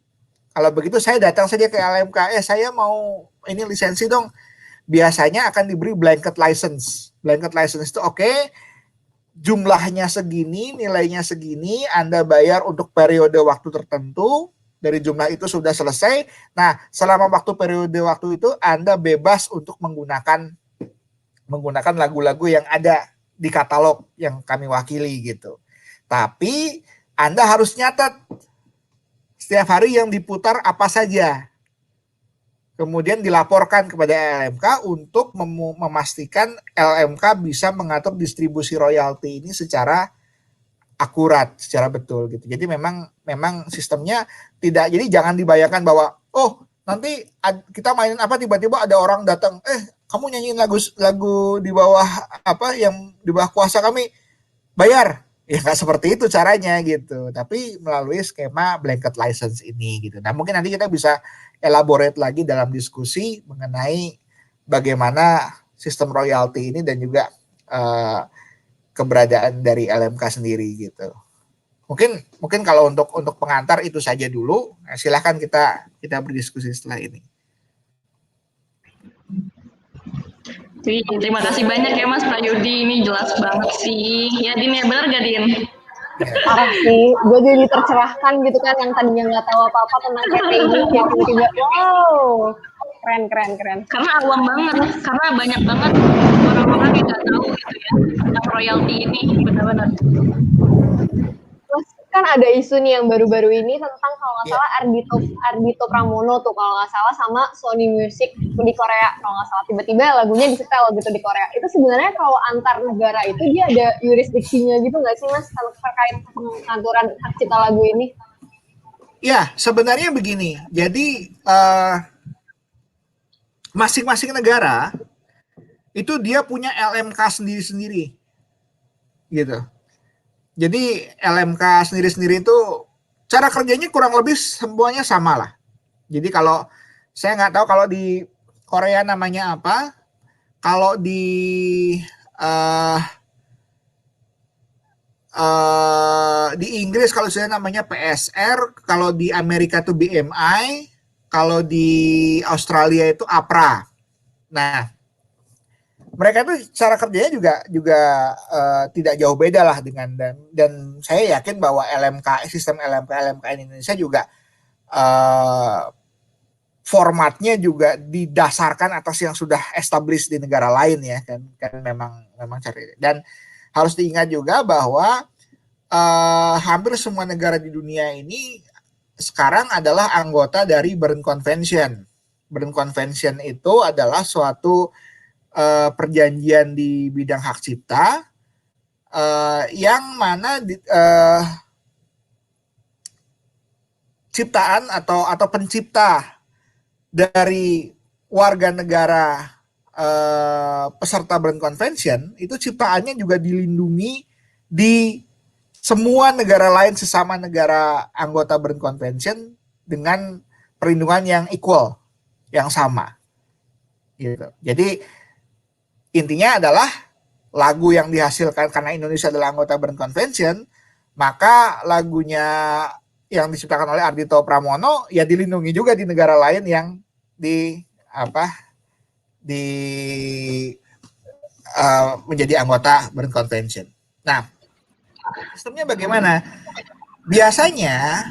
Kalau begitu saya datang saja ke LMK, saya mau ini lisensi dong. Biasanya akan diberi blanket license. Blanket license itu oke, jumlahnya segini, nilainya segini, Anda bayar untuk periode waktu tertentu, dari jumlah itu sudah selesai. Nah, selama periode waktu itu Anda bebas untuk menggunakan lagu-lagu yang ada di katalog yang kami wakili gitu. Tapi Anda harus nyatat setiap hari yang diputar apa saja. Kemudian dilaporkan kepada LMK untuk memastikan LMK bisa mengatur distribusi royalti ini secara akurat, secara betul gitu. Jadi memang sistemnya tidak, jadi jangan dibayangkan bahwa nanti kita mainin apa tiba-tiba ada orang datang, kamu nyanyiin lagu di bawah yang di bawah kuasa kami, bayar. Ya nggak seperti itu caranya gitu, tapi melalui skema blanket license ini gitu. Nah mungkin nanti kita bisa elaborate lagi dalam diskusi mengenai bagaimana sistem royalti ini dan juga keberadaan dari LMK sendiri gitu. Mungkin kalau untuk pengantar itu saja dulu. Nah, silahkan kita berdiskusi setelah ini. Terima kasih banyak ya Mas Prayudi, ini jelas banget sih. Ya Din, ya benar gak Din? Parah sih, gue jadi tercerahkan gitu kan, yang tadinya nggak tahu apa-apa tentang PT ini, kayak tiba-tiba wow, keren. Karena awam banget, karena banyak banget orang-orang yang nggak tahu gitu ya tentang royalti ini, benar-benar. Terus kan ada isu nih yang baru-baru ini tentang kalau nggak salah Ardhito Pramono tuh kalau nggak salah sama Sony Music di Korea, kalau nggak salah tiba-tiba lagunya disetel gitu di Korea. Itu sebenarnya kalau antar negara itu dia ada jurisdiksinya gitu nggak sih Mas terkait pengaturan hak cipta lagu ini? Ya sebenarnya begini, jadi masing-masing negara itu dia punya LMK sendiri-sendiri gitu. Jadi LMK sendiri-sendiri itu cara kerjanya kurang lebih semuanya sama lah. Jadi kalau saya nggak tahu kalau di Korea namanya apa, kalau di Inggris kalau saya namanya PSR, kalau di Amerika itu BMI, kalau di Australia itu APRA. Nah, mereka itu cara kerjanya juga tidak jauh beda lah dengan dan saya yakin bahwa sistem LMK Indonesia juga formatnya juga didasarkan atas yang sudah established di negara lain ya kan memang cari. Dan harus diingat juga bahwa hampir semua negara di dunia ini sekarang adalah anggota dari Berne Convention. Berne Convention itu adalah suatu perjanjian di bidang hak cipta yang mana ciptaan atau pencipta dari warga negara peserta Berne Convention itu ciptaannya juga dilindungi di semua negara lain sesama negara anggota Berne Convention dengan perlindungan yang equal, yang sama. Gitu. Jadi intinya adalah lagu yang dihasilkan karena Indonesia adalah anggota Berne Convention, maka lagunya yang diciptakan oleh Ardhito Pramono ya dilindungi juga di negara lain yang menjadi anggota Berne Convention. Nah, sistemnya bagaimana? Biasanya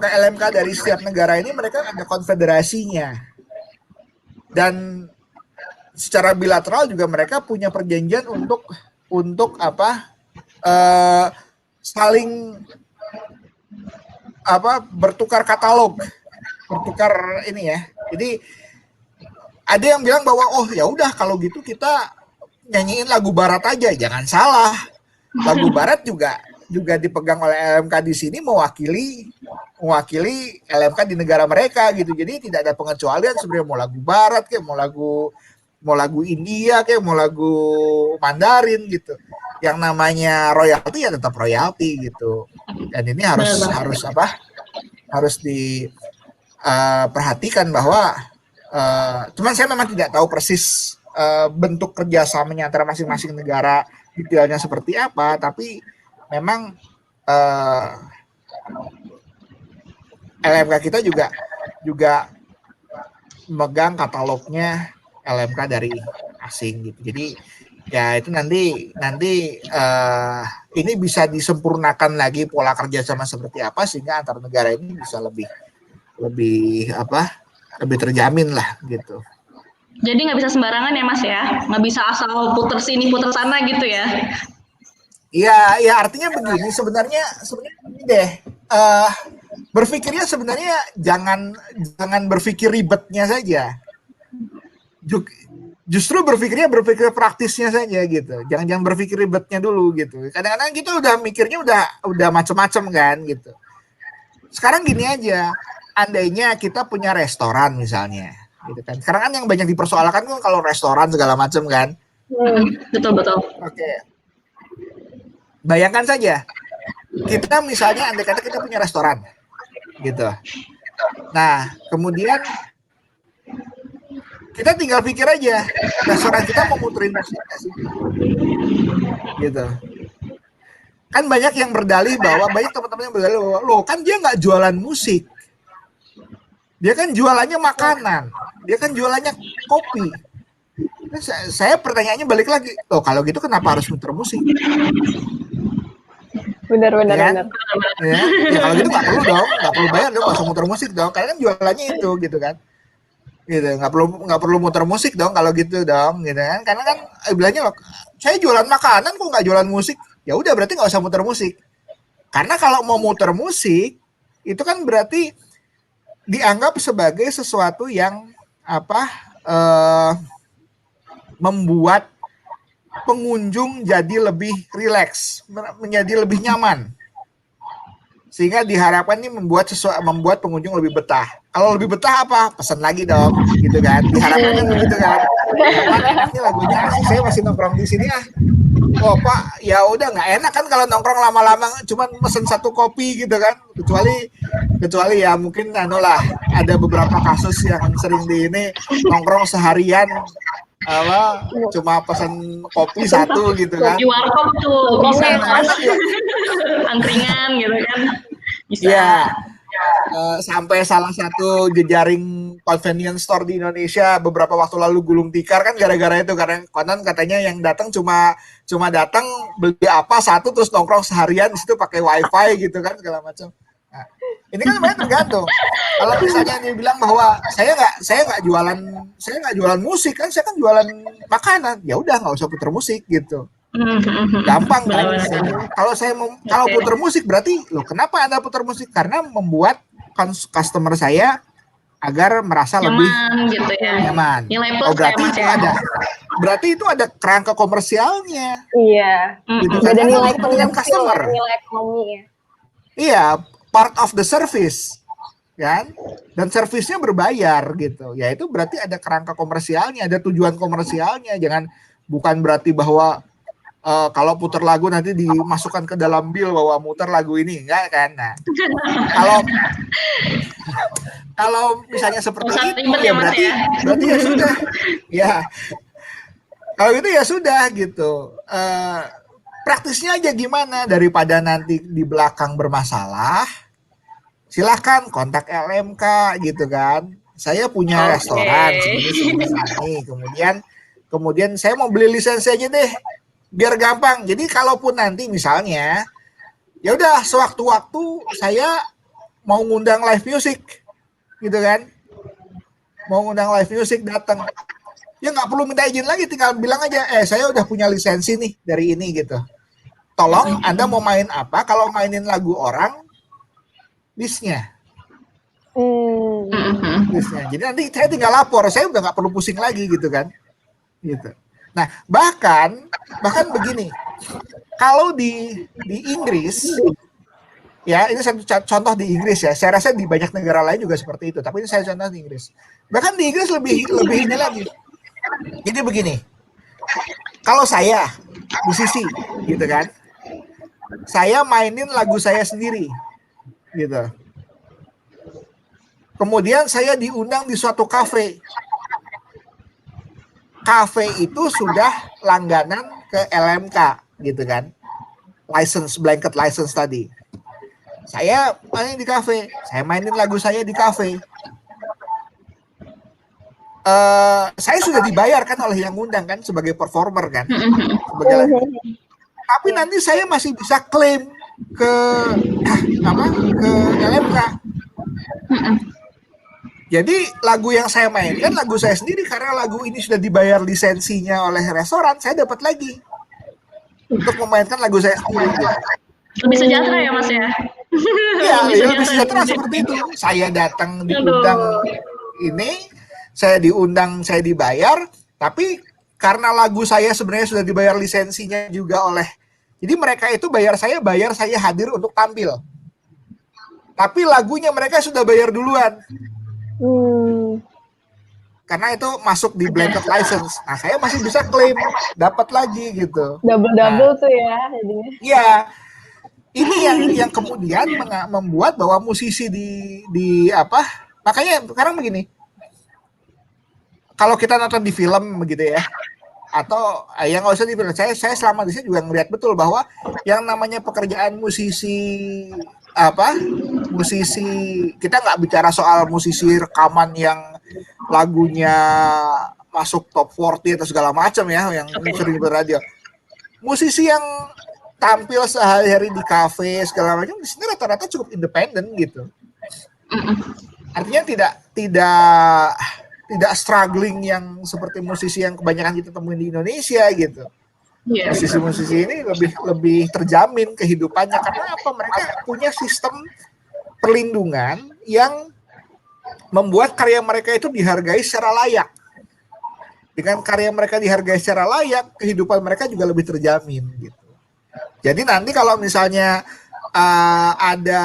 LMK dari setiap negara ini mereka ada konfederasinya. Dan secara bilateral juga mereka punya perjanjian untuk saling bertukar katalog, bertukar ini ya. Jadi ada yang bilang bahwa ya udah kalau gitu kita nyanyiin lagu barat aja, jangan salah. Lagu barat juga dipegang oleh LMK di sini mewakili LMK di negara mereka gitu. Jadi tidak ada pengecualian sebenarnya, mau lagu barat kayak mau lagu India kayak mau lagu Mandarin gitu. Yang namanya royalti ya tetap royalti gitu. Dan ini harus diperhatikan bahwa cuman saya memang tidak tahu persis bentuk kerjasamanya antara masing-masing negara detailnya seperti apa, tapi memang LMK kita juga megang katalognya LMK dari asing gitu. Jadi ya itu nanti ini bisa disempurnakan lagi pola kerjasama seperti apa sehingga antar negara ini bisa lebih terjamin lah gitu. Jadi nggak bisa sembarangan ya Mas ya, nggak bisa asal puter sini puter sana gitu ya. Ya artinya begini sebenarnya ini deh, berpikirnya sebenarnya jangan berpikir ribetnya saja, justru berpikir praktisnya saja gitu, jangan berpikir ribetnya dulu gitu. Kadang-kadang kita udah mikirnya udah macam-macam kan gitu. Sekarang gini aja, andainya kita punya restoran misalnya gitu kan, sekarang kan yang banyak dipersoalkan kan kalau restoran segala macam kan. Betul. Oke. Bayangkan saja, kita misalnya andai kata kita punya restoran, gitu. Nah, kemudian kita tinggal pikir aja, restoran kita mau muterin musik nggak sih? Gitu. Kan banyak yang berdalih bahwa, banyak teman-teman yang berdalih bahwa, loh kan dia nggak jualan musik. Dia kan jualannya makanan. Dia kan jualannya kopi. Saya pertanyaannya balik lagi, loh kalau gitu kenapa harus muter musik? Benar. Ya, kalau gitu nggak perlu bayar dong, nggak usah muter musik dong, karena kan jualannya itu gitu kan, gitu nggak perlu muter musik dong kalau gitu dong, gitu kan, karena kan bilangnya loh, saya jualan makanan kok nggak jualan musik, ya udah berarti nggak usah muter musik, karena kalau mau muter musik itu kan berarti dianggap sebagai sesuatu yang membuat pengunjung jadi lebih rileks, menjadi lebih nyaman, sehingga diharapkan ini membuat pengunjung lebih betah. Kalau lebih betah apa? Pesan lagi dong, gitu kan? Diharapkan kan begitu kan? Ini lagunya asik, saya masih nongkrong di sini ah. Oh Pak, ya udah nggak enak kan kalau nongkrong lama-lama cuman mesen satu kopi gitu kan? Kecuali ya mungkin ada beberapa kasus yang sering di ini nongkrong seharian. Cuma pesan kopi satu gitu kan. Kopi warkop tuh bisa Mas. Angkringan gitu kan. Bisa. Iya. Sampai salah satu jejaring convenience store di Indonesia beberapa waktu lalu gulung tikar kan gara-gara itu, karena konon katanya yang datang cuma datang beli apa satu terus nongkrong seharian di situ pakai wifi gitu kan segala macam. Nah, ini kan sebenarnya tergantung. Kalau misalnya dia bilang bahwa saya nggak jualan musik kan, saya kan jualan makanan, ya udah nggak usah puter musik gitu. Gampang kan? Kalau puter musik berarti loh kenapa Anda puter musik? Karena membuat customer saya agar merasa nyaman, lebih gitu ya. Nyaman. Nilai plus berarti itu ada kerangka komersialnya. Iya. Gitu, ada nilai customer. Nilai ekonominya. Iya, part of the service. Kan? Dan servisnya berbayar gitu. Ya itu berarti ada kerangka komersialnya, ada tujuan komersialnya. Bukan berarti bahwa kalau putar lagu nanti dimasukkan ke dalam bill bahwa muter lagu ini, enggak kan? Nah, kalau misalnya seperti itu ya berarti ya sudah, ya kalau itu ya sudah gitu. Praktisnya aja gimana, daripada nanti di belakang bermasalah, silahkan kontak LMK gitu kan. Saya punya restoran segini, kemudian saya mau beli lisensi aja deh. Biar gampang. Jadi kalaupun nanti misalnya ya udah sewaktu-waktu saya mau ngundang live music gitu kan. Mau ngundang live music datang. Ya nggak perlu minta izin lagi, tinggal bilang aja, saya udah punya lisensi nih dari ini gitu. Tolong Anda mau main apa? Kalau mainin lagu orang, listnya. Listnya. Jadi nanti saya tinggal lapor, saya udah nggak perlu pusing lagi gitu kan. Gitu. Nah, bahkan begini, kalau di Inggris, ya ini satu contoh di Inggris ya, saya rasa di banyak negara lain juga seperti itu, tapi ini saya contoh di Inggris. Bahkan di Inggris lebih ini lagi. Jadi begini, kalau saya musisi gitu kan, saya mainin lagu saya sendiri, gitu. Kemudian saya diundang di suatu kafe. Kafe itu sudah langganan ke LMK gitu kan, blanket license tadi. Saya main di kafe, saya mainin lagu saya di kafe. Saya sudah dibayar kan oleh yang ngundang kan sebagai performer kan, sebagai, tapi nanti saya masih bisa klaim ke ke LMK. Jadi lagu yang saya mainkan lagu saya sendiri, karena lagu ini sudah dibayar lisensinya oleh restoran, saya dapat lagi untuk memainkan lagu saya sendiri. Lebih sejahtera ya Mas ya? Iya, lebih sejahtera seperti itu. Saya datang diundang ini, saya diundang, saya dibayar, tapi karena lagu saya sebenarnya sudah dibayar lisensinya juga oleh, jadi mereka itu bayar saya hadir untuk tampil. Tapi lagunya mereka sudah bayar duluan. Karena itu masuk di blanket license. Nah, saya masih bisa klaim, dapat lagi gitu. Double tuh ya jadinya. Iya. Ini yang kemudian membuat bahwa musisi di apa? Makanya sekarang begini. Kalau kita nonton di film begitu ya, atau yang nggak usah di film, saya selama di sini juga ngelihat betul bahwa yang namanya pekerjaan musisi kita nggak bicara soal musisi rekaman yang lagunya masuk top 40 atau segala macam ya, yang sering beradio. Musisi yang tampil sehari-hari di kafe segala macam di sini rata-rata cukup independen gitu. Artinya tidak struggling yang seperti musisi yang kebanyakan kita temuin di Indonesia gitu. Musisi-musisi ini lebih terjamin kehidupannya karena apa? Mereka punya sistem perlindungan yang membuat karya mereka itu dihargai secara layak. Dengan karya mereka dihargai secara layak, kehidupan mereka juga lebih terjamin gitu. Jadi nanti kalau misalnya ada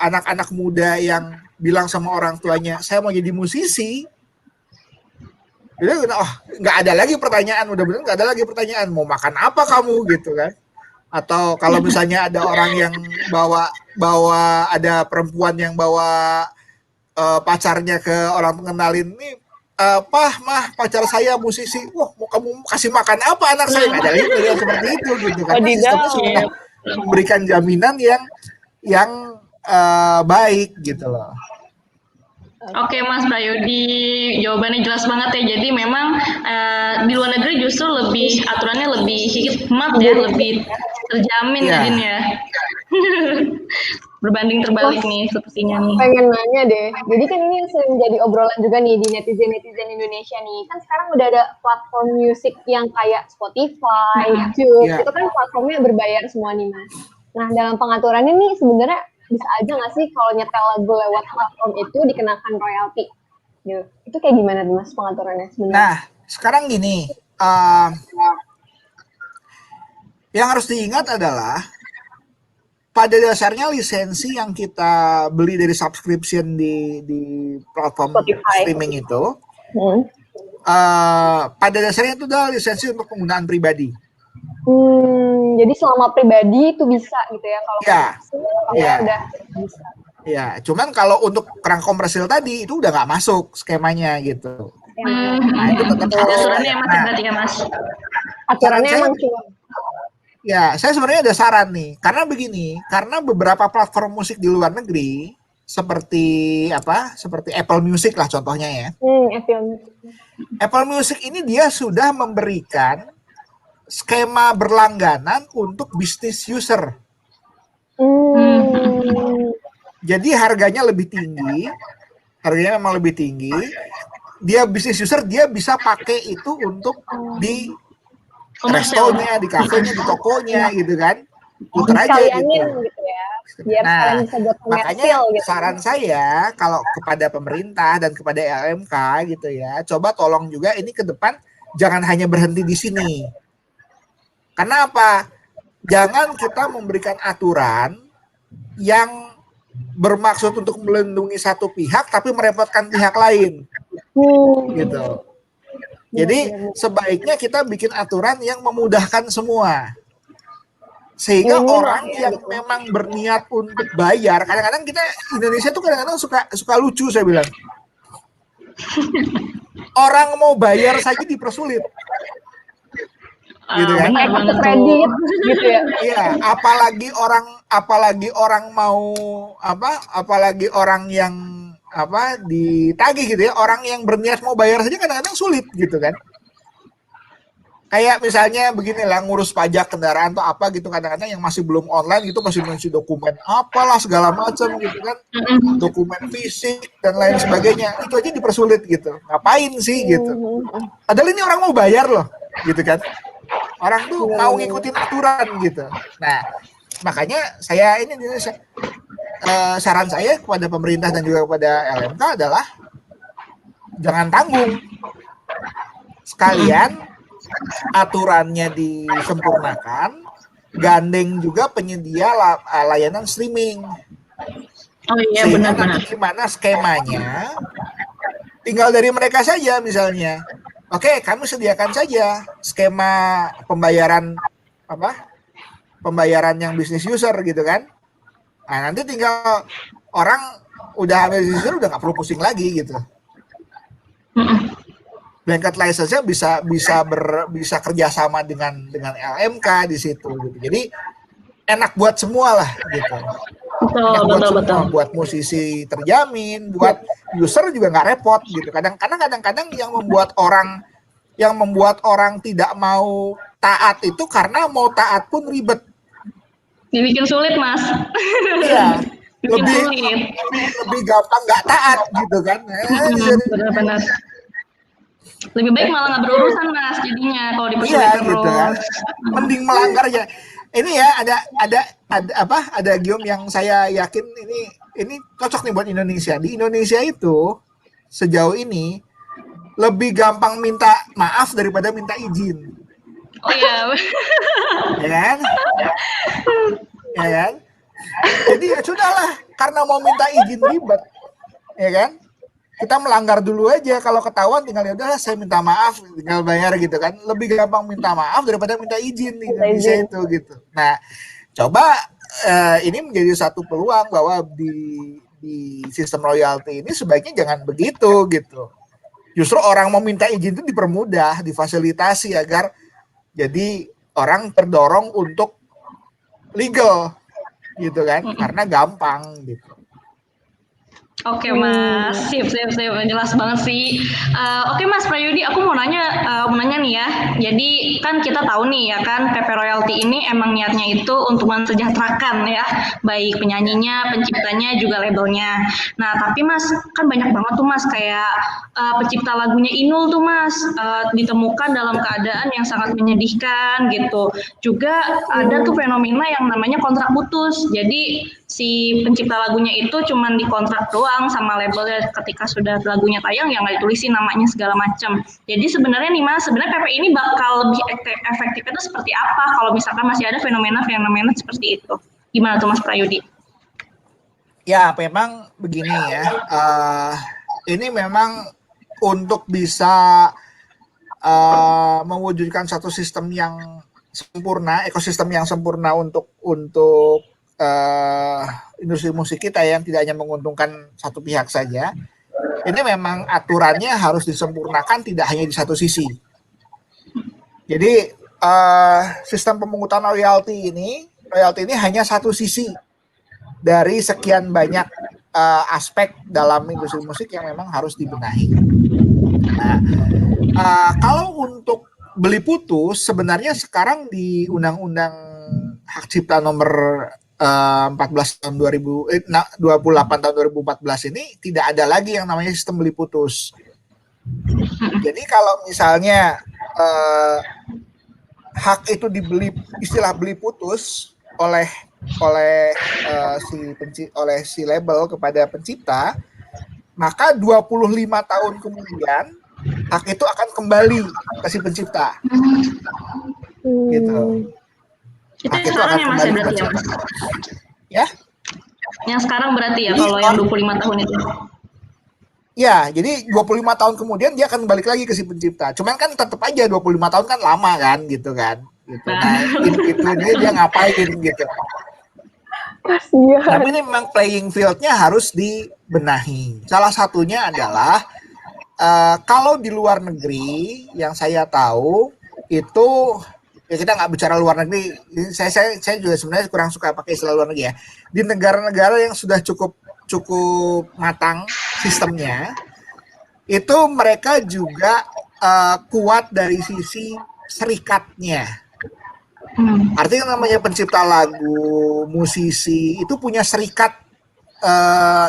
anak-anak muda yang bilang sama orang tuanya, saya mau jadi musisi, nggak ada lagi pertanyaan, mudah-mudahan nggak ada lagi pertanyaan mau makan apa kamu gitu kan. Atau kalau misalnya ada orang yang bawa ada perempuan yang bawa pacarnya ke orang kenalin nih, mah pacar saya musisi, wah mau kamu kasih makan apa anak saya, nggak ada lagi yang seperti itu gitu kan. Sistemnya sudah memberikan jaminan yang baik gitu loh. Oke Mas Prayudi, jawabannya jelas banget ya. Jadi memang di luar negeri justru aturannya lebih hikmat ya, lebih terjamin ya. Berbanding terbalik nih sepertinya nih. Pengen nanya deh, jadi kan ini sering jadi obrolan juga nih di netizen Indonesia nih. Kan sekarang udah ada platform musik yang kayak Spotify, YouTube, itu kan platformnya berbayar semua nih Mas. Nah dalam pengaturannya nih sebenarnya bisa aja nggak sih kalau nyetel lagu lewat platform itu dikenakan royalti? Itu kayak gimana tuh Mas pengaturannya sebenarnya? Nah, sekarang gini, yang harus diingat adalah pada dasarnya lisensi yang kita beli dari subscription di platform Spotify, streaming itu, pada dasarnya itu adalah lisensi untuk penggunaan pribadi. Jadi selama pribadi itu bisa gitu ya kalau udah bisa. Ya, cuman kalau untuk kerang komersil tadi itu udah nggak masuk skemanya gitu. Nah, itu tetap aturannya masih berarti ya Mas. Aturannya emang cuma. Ya, saya sebenarnya ada saran nih, karena begini, karena beberapa platform musik di luar negeri seperti Apple Music lah contohnya ya. Apple Music ini dia sudah memberikan skema berlangganan untuk bisnis user. Jadi harganya lebih tinggi, harganya memang lebih tinggi. Dia bisnis user, dia bisa pakai itu untuk di restonya, di kafenya, di tokonya gitu kan. Putar aja gitu. Nah, makanya saran saya kalau kepada pemerintah dan kepada LMK gitu ya, coba tolong juga ini ke depan jangan hanya berhenti di sini. Karena apa? Jangan kita memberikan aturan yang bermaksud untuk melindungi satu pihak tapi merepotkan pihak lain. Gitu. Jadi sebaiknya kita bikin aturan yang memudahkan semua. Sehingga orang yang memang berniat untuk bayar, kadang-kadang kita Indonesia tuh kadang-kadang suka lucu saya bilang. Orang mau bayar saja dipersulit. gitu kan? Benar Kayak kartu banget kredit tuh. gitu ya. Iya, apalagi orang mau apalagi orang yang ditagih gitu ya, orang yang berniat mau bayar saja kadang-kadang sulit gitu kan. Kayak misalnya beginilah, ngurus pajak kendaraan atau apa gitu, kadang-kadang yang masih belum online itu masih mengisi dokumen apalah segala macam gitu kan, dokumen fisik dan lain sebagainya, itu aja dipersulit gitu. Ngapain sih gitu, padahal ini orang mau bayar loh gitu kan, orang tuh mau ngikutin aturan gitu. Nah, makanya saya ini saran saya kepada pemerintah dan juga kepada LMK adalah jangan tanggung, sekalian aturannya disempurnakan, gandeng juga penyedia layanan streaming. Oh iya, Sehingga benar-benar. nanti gimana skemanya, tinggal dari mereka saja misalnya. Oke, kami sediakan saja skema pembayaran pembayaran yang business user gitu kan. Nah, nanti tinggal orang udah ambil business user udah nggak perlu pusing lagi gitu. Blanket license-nya bisa kerjasama dengan LMK di situ gitu. Jadi enak buat semua lah gitu. Enak buat semua, buat musisi terjamin, buat user juga nggak repot gitu. Kadang-kadang yang membuat orang tidak mau taat itu karena mau taat pun ribet. Dibikin sulit, Mas. Iya. Sulit. Lebih gampang nggak taat gitu kan. Benar-benar. Lebih baik malah nggak berurusan, Mas, jadinya kalau dipersulit terus. Gitu kan. Mending melanggar aja. Ini ya ada gium yang saya yakin ini cocok nih buat Indonesia. Di Indonesia itu sejauh ini lebih gampang minta maaf daripada minta izin. Oh iya. Ya kan? Ya kan? Jadi ya sudahlah, karena mau minta izin ribet, ya kan? Kita melanggar dulu aja, kalau ketahuan tinggal ya udahlah saya minta maaf, tinggal bayar gitu kan. Lebih gampang minta maaf daripada minta izin di Indonesia itu gitu. Nah, coba ini menjadi satu peluang bahwa di sistem royalti ini sebaiknya jangan begitu gitu. Justru orang mau minta izin itu dipermudah, difasilitasi agar jadi orang terdorong untuk legal gitu kan, karena gampang gitu. Oke Mas, sip, jelas banget sih. Oke Mas Prayudi, aku mau nanya nih ya. Jadi kan kita tahu nih ya kan, PP Royalty ini emang niatnya itu untuk mensejahterakan ya, baik penyanyinya, penciptanya, juga labelnya. Nah tapi Mas, kan banyak banget tuh Mas kayak pencipta lagunya Inul tuh Mas, ditemukan dalam keadaan yang sangat menyedihkan gitu. Juga ada tuh fenomena yang namanya kontrak putus. Jadi si pencipta lagunya itu cuman dikontrak doang sama labelnya, ketika sudah lagunya tayang ya nggak ditulisin namanya segala macam. Jadi sebenarnya nih Mas, sebenarnya PP ini bakal lebih efektif itu seperti apa kalau misalkan masih ada fenomena seperti itu? Gimana tuh Mas Prayudi? Ya memang begini ya, ini memang untuk bisa mewujudkan satu sistem yang sempurna, ekosistem yang sempurna untuk industri musik kita yang tidak hanya menguntungkan satu pihak saja. Ini memang aturannya harus disempurnakan tidak hanya di satu sisi. Jadi sistem pemungutan royalti ini hanya satu sisi dari sekian banyak aspek dalam industri musik yang memang harus dibenahi. Nah, kalau untuk beli putus sebenarnya sekarang di Undang-Undang Hak Cipta nomor 14 tahun 28 tahun 2014 ini tidak ada lagi yang namanya sistem beli putus. Jadi kalau misalnya hak itu dibeli, istilah beli putus oleh si label kepada pencipta, maka 25 tahun kemudian hak itu akan kembali ke si pencipta. Gitu. Itu yang sekarang ya Mas ya berarti ya? Ya? Yang sekarang berarti ya, kalau yang 25 tahun itu? Ya, jadi 25 tahun kemudian dia akan balik lagi ke si pencipta. Cuman kan tetap aja 25 tahun kan lama kan gitu kan. Gitu. Nah, itu dia ngapain gitu. Tapi ini memang playing field-nya harus dibenahi. Salah satunya adalah kalau di luar negeri yang saya tahu itu ya kita nggak bicara luar negeri. Saya juga sebenarnya kurang suka pakai istilah luar negeri ya. Di negara-negara yang sudah cukup matang sistemnya, itu mereka juga kuat dari sisi serikatnya. Artinya namanya pencipta lagu, musisi itu punya serikat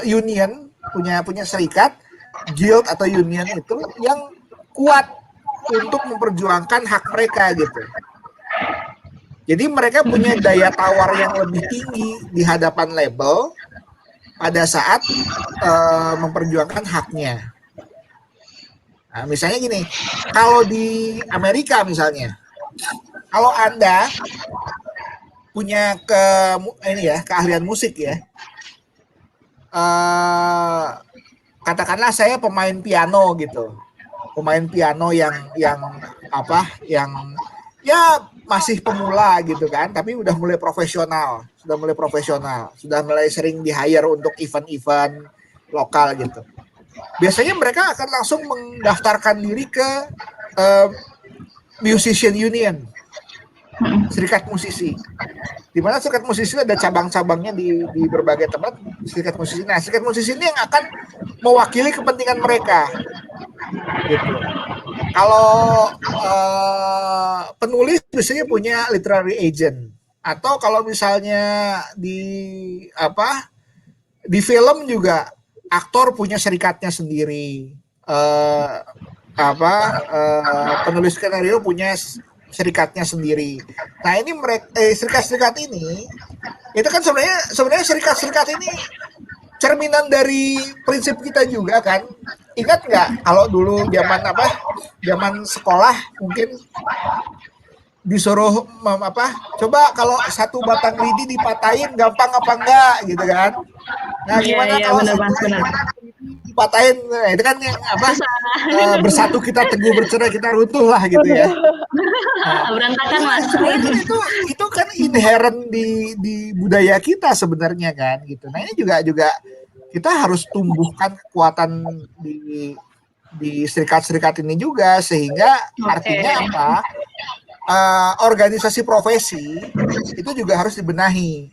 union, punya serikat, guild atau union itu yang kuat untuk memperjuangkan hak mereka gitu. Jadi mereka punya daya tawar yang lebih tinggi di hadapan label pada saat memperjuangkan haknya. Nah, misalnya gini, kalau di Amerika misalnya, kalau Anda punya keahlian musik ya, katakanlah saya pemain piano gitu, pemain piano yang ya masih pemula gitu kan, tapi udah mulai profesional, sudah mulai sering di hire untuk event-event lokal gitu. Biasanya mereka akan langsung mendaftarkan diri ke musician union, serikat musisi. Di mana serikat musisi ada cabang-cabangnya di berbagai tempat, serikat musisi. Nah, serikat musisi ini yang akan mewakili kepentingan mereka. Gitu. Kalau penulis biasanya punya literary agent, atau kalau misalnya di film juga aktor punya serikatnya sendiri, penulis skenario punya serikatnya sendiri. Nah ini serikat-serikat ini itu kan sebenarnya serikat-serikat ini cerminan dari prinsip kita juga kan. Ingat nggak kalau dulu zaman sekolah mungkin disuruh coba kalau satu batang lidi dipatahin gampang apa enggak gitu kan. Nah gimana kalau dipatahin, nah, itu kan yang bersatu kita teguh, bercerai kita runtuh lah gitu ya. Nah, berantakan Mas. Itu kan inherent di budaya kita sebenarnya kan gitu. Nah ini juga kita harus tumbuhkan kekuatan di serikat-serikat ini juga, sehingga artinya apa? Organisasi profesi itu juga harus dibenahi.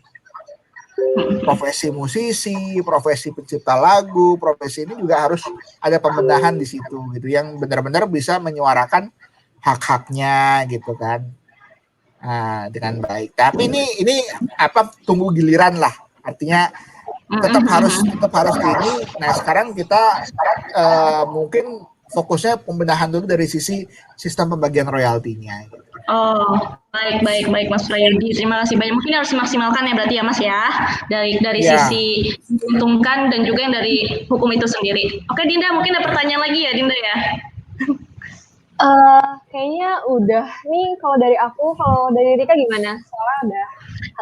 Profesi musisi, profesi pencipta lagu, profesi ini juga harus ada pembenahan di situ gitu, yang benar-benar bisa menyuarakan hak-haknya gitu kan. Nah, dengan baik. Tapi ini tunggu giliran lah. Artinya tetap harus ini. Nah, sekarang kita mungkin fokusnya pembenahan dulu dari sisi sistem pembagian royaltinya. Gitu. Oh, baik Mas Prayudi. Terima kasih banyak. Mungkin harus dimaksimalkan ya berarti ya Mas ya. Dari sisi menguntungkan dan juga yang dari hukum itu sendiri. Oke Dinda, mungkin ada pertanyaan lagi ya Dinda ya? Kayaknya udah nih. Kalau dari aku, kalau dari Rika gimana? Soalnya udah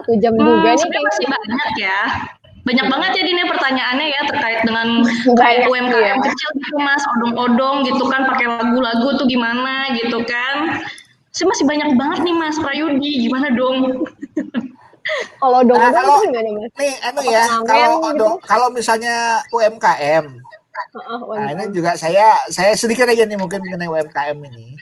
1 jam juga nih. Sebenarnya masih banyak ya. Banyak banget ya Dina pertanyaannya ya terkait dengan kayak UMKM kecil gitu Mas, odong-odong gitu kan, pakai lagu-lagu tuh gimana gitu kan. Masih banyak banget nih Mas Prayudi, gimana dong? Kalau odong-odong itu gimana Mas? Nih kalau misalnya UMKM, nah ini juga saya sedikit aja nih mungkin mengenai UMKM ini.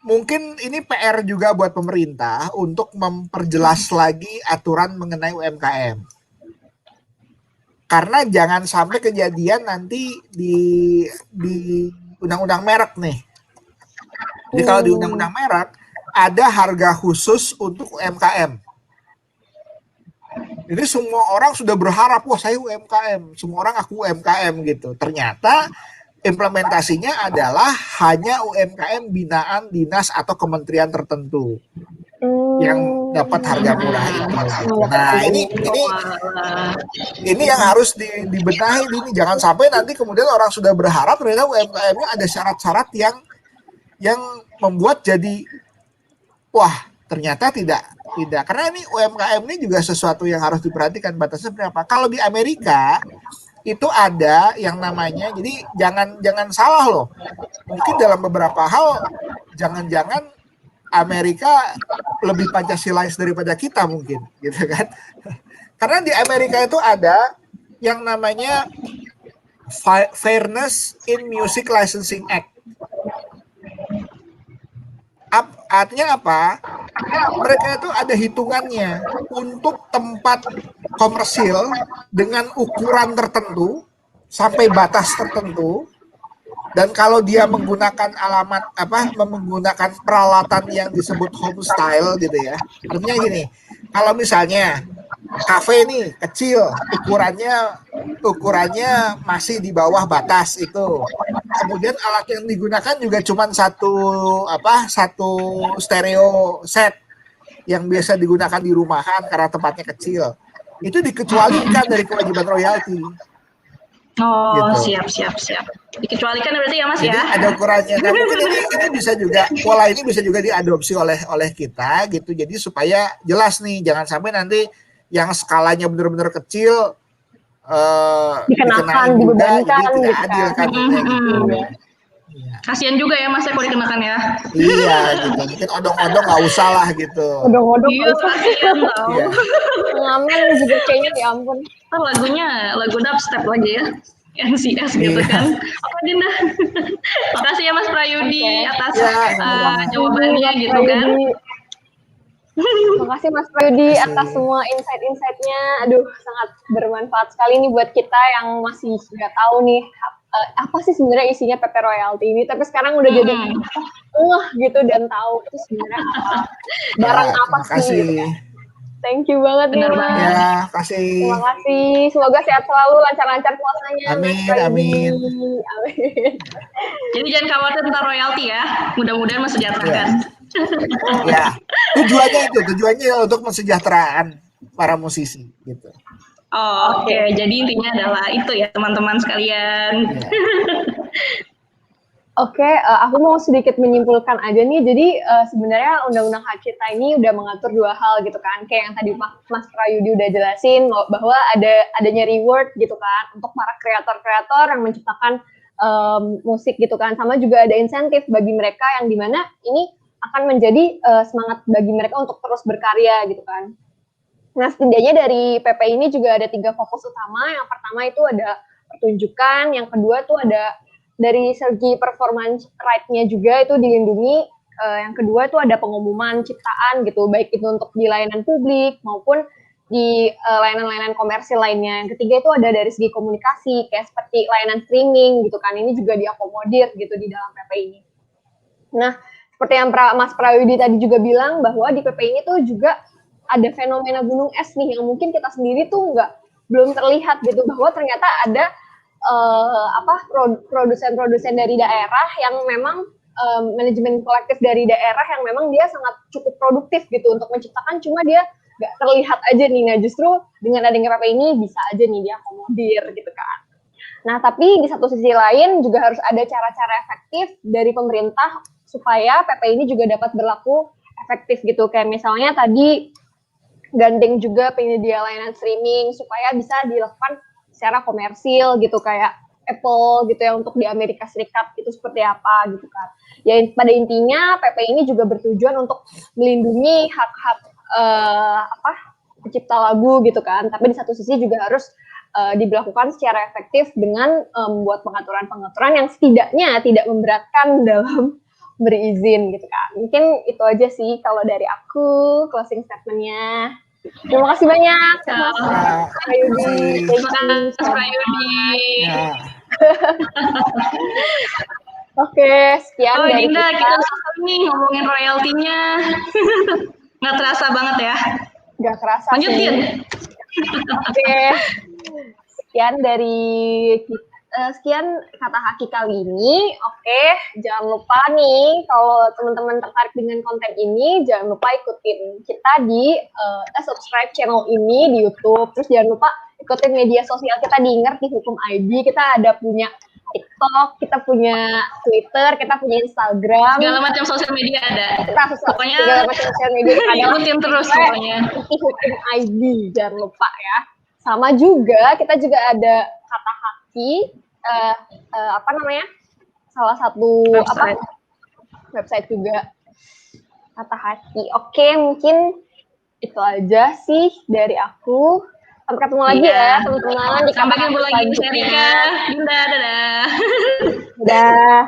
Mungkin ini PR juga buat pemerintah untuk memperjelas lagi aturan mengenai UMKM. Karena jangan sampai kejadian nanti di undang-undang merek nih. Jadi kalau di undang-undang merek ada harga khusus untuk UMKM. Jadi semua orang sudah berharap, wah saya UMKM, semua orang aku UMKM gitu. Ternyata implementasinya adalah hanya UMKM binaan dinas atau kementerian tertentu yang dapat harga murah itu. Nah ini yang harus dibenahi ini, jangan sampai nanti kemudian orang sudah berharap ternyata UMKM-nya ada syarat-syarat yang membuat jadi wah ternyata tidak, karena ini UMKM ini juga sesuatu yang harus diperhatikan batasnya berapa. Kalau di Amerika itu ada yang namanya, jadi jangan salah loh. Mungkin dalam beberapa hal jangan-jangan Amerika lebih Pancasilais daripada kita mungkin, gitu kan? Karena di Amerika itu ada yang namanya Fairness in Music Licensing Act. Artinya apa? Mereka itu ada hitungannya untuk tempat komersil dengan ukuran tertentu sampai batas tertentu. Dan kalau dia menggunakan menggunakan peralatan yang disebut home style gitu ya. Artinya gini, kalau misalnya kafe nih kecil, ukurannya masih di bawah batas itu. Kemudian alat yang digunakan juga cuma satu stereo set yang biasa digunakan di rumahan karena tempatnya kecil. Itu dikecualikan dari kewajiban royalti. Oh, gitu. siap. Dikecualikan berarti ya Mas. Jadi ya. ada ukurannya. Nah, mungkin ini bisa juga, pola ini bisa juga diadopsi oleh kita gitu. Jadi supaya jelas nih, jangan sampai nanti yang skalanya benar-benar kecil dikenakan, juga, dibebankan jadi tidak gitu adil kan. Gitu. Iya. Kasian juga ya Mas kalau dikenakan ya. Iya gitu. Mungkin odong-odong nggak usah lah gitu. Odong-odong Iya, kasian tau. Iya. Pengamen juga kayaknya ya ampun. Ntar lagu dubstep lagi ya. NCS gitu Iya. kan. Oke Dinda. Makasih ya Mas Prayudi atas jawabannya Mas gitu kan. Makasih Mas Prayudi atas semua insight-insightnya. Aduh, sangat bermanfaat sekali nih buat kita yang masih nggak tahu nih apa sih sebenarnya isinya PP Royalty ini. Tapi sekarang udah jadi gitu dan tahu itu sebenarnya apa. Barang apa sih? Gitu. Thank you banget nih Mas. Ya, kasih. Terima kasih. Semoga sehat selalu, lancar-lancar puasanya. Amin. Jadi jangan khawatir tentang royalti ya. Mudah-mudahan mensejahterakan. Ya, tujuannya untuk mensejahterakan para musisi gitu. Oh, oke. Jadi intinya adalah itu ya teman-teman sekalian. Oke, aku mau sedikit menyimpulkan aja nih. Jadi sebenarnya Undang-Undang Hak Cipta ini udah mengatur dua hal gitu kan. Kayak yang tadi Mas Prayudi udah jelasin bahwa adanya reward gitu kan untuk para kreator-kreator yang menciptakan musik gitu kan. Sama juga ada insentif bagi mereka yang dimana ini akan menjadi semangat bagi mereka untuk terus berkarya gitu kan. Nah, setidaknya dari PP ini juga ada 3 fokus utama. Yang pertama itu ada pertunjukan, yang kedua tuh ada dari segi performance right-nya juga itu dilindungi, yang kedua itu ada pengumuman ciptaan gitu, baik itu untuk di layanan publik maupun di layanan-layanan komersil lainnya. Yang ketiga itu ada dari segi komunikasi, kayak seperti layanan streaming gitu kan, ini juga diakomodir gitu di dalam PP ini. Nah, seperti yang Mas Prayudi tadi juga bilang bahwa di PP ini tuh juga ada fenomena gunung es nih yang mungkin kita sendiri tuh belum terlihat gitu, bahwa ternyata ada produsen-produsen dari daerah yang memang manajemen kolektif dari daerah yang memang dia sangat cukup produktif gitu untuk menciptakan, cuma dia nggak terlihat aja nih. Nah, justru dengan adanya PP ini bisa aja nih dia akomodir gitu kan. Nah, tapi di satu sisi lain juga harus ada cara-cara efektif dari pemerintah supaya PP ini juga dapat berlaku efektif gitu. Kayak misalnya tadi gandeng juga penyedia layanan streaming supaya bisa dilakukan secara komersil gitu, kayak Apple gitu ya untuk di Amerika Serikat itu seperti apa gitu kan. Ya pada intinya PP ini juga bertujuan untuk melindungi hak-hak pencipta lagu gitu kan. Tapi di satu sisi juga harus diberlakukan secara efektif dengan membuat pengaturan-pengaturan yang setidaknya tidak memberatkan dalam berizin gitu kan. Mungkin itu aja sih kalau dari aku closing statement-nya. Terima kasih banyak Mas Prayudi. Terima kasih Mas Prayudi. Oke, sekian dari Dinda, kita selesai nih ngomongin royaltinya. Nggak terasa banget ya? Nggak kerasa sih. Lanjutin. Oke, sekian dari sekian kata haki kali ini. Oke, jangan lupa nih kalau teman-teman tertarik dengan konten ini, jangan lupa ikutin kita di subscribe channel ini di YouTube. Terus jangan lupa ikutin media sosial kita di Ngerti Hukum ID. Kita ada punya TikTok, kita punya Twitter, kita punya Instagram. Segala macam sosial media ada. Pokoknya segala macam sosial media ada. Ikutin terus pokoknya. Ngerti Hukum ID, jangan lupa ya. Sama juga kita juga ada kata haki, salah satu website juga kata haki. Oke, mungkin itu aja sih dari aku. Sampai ketemu lagi ya teman-teman. Sampai ketemu lagi Sherika. Dinda, dadah. Dadah.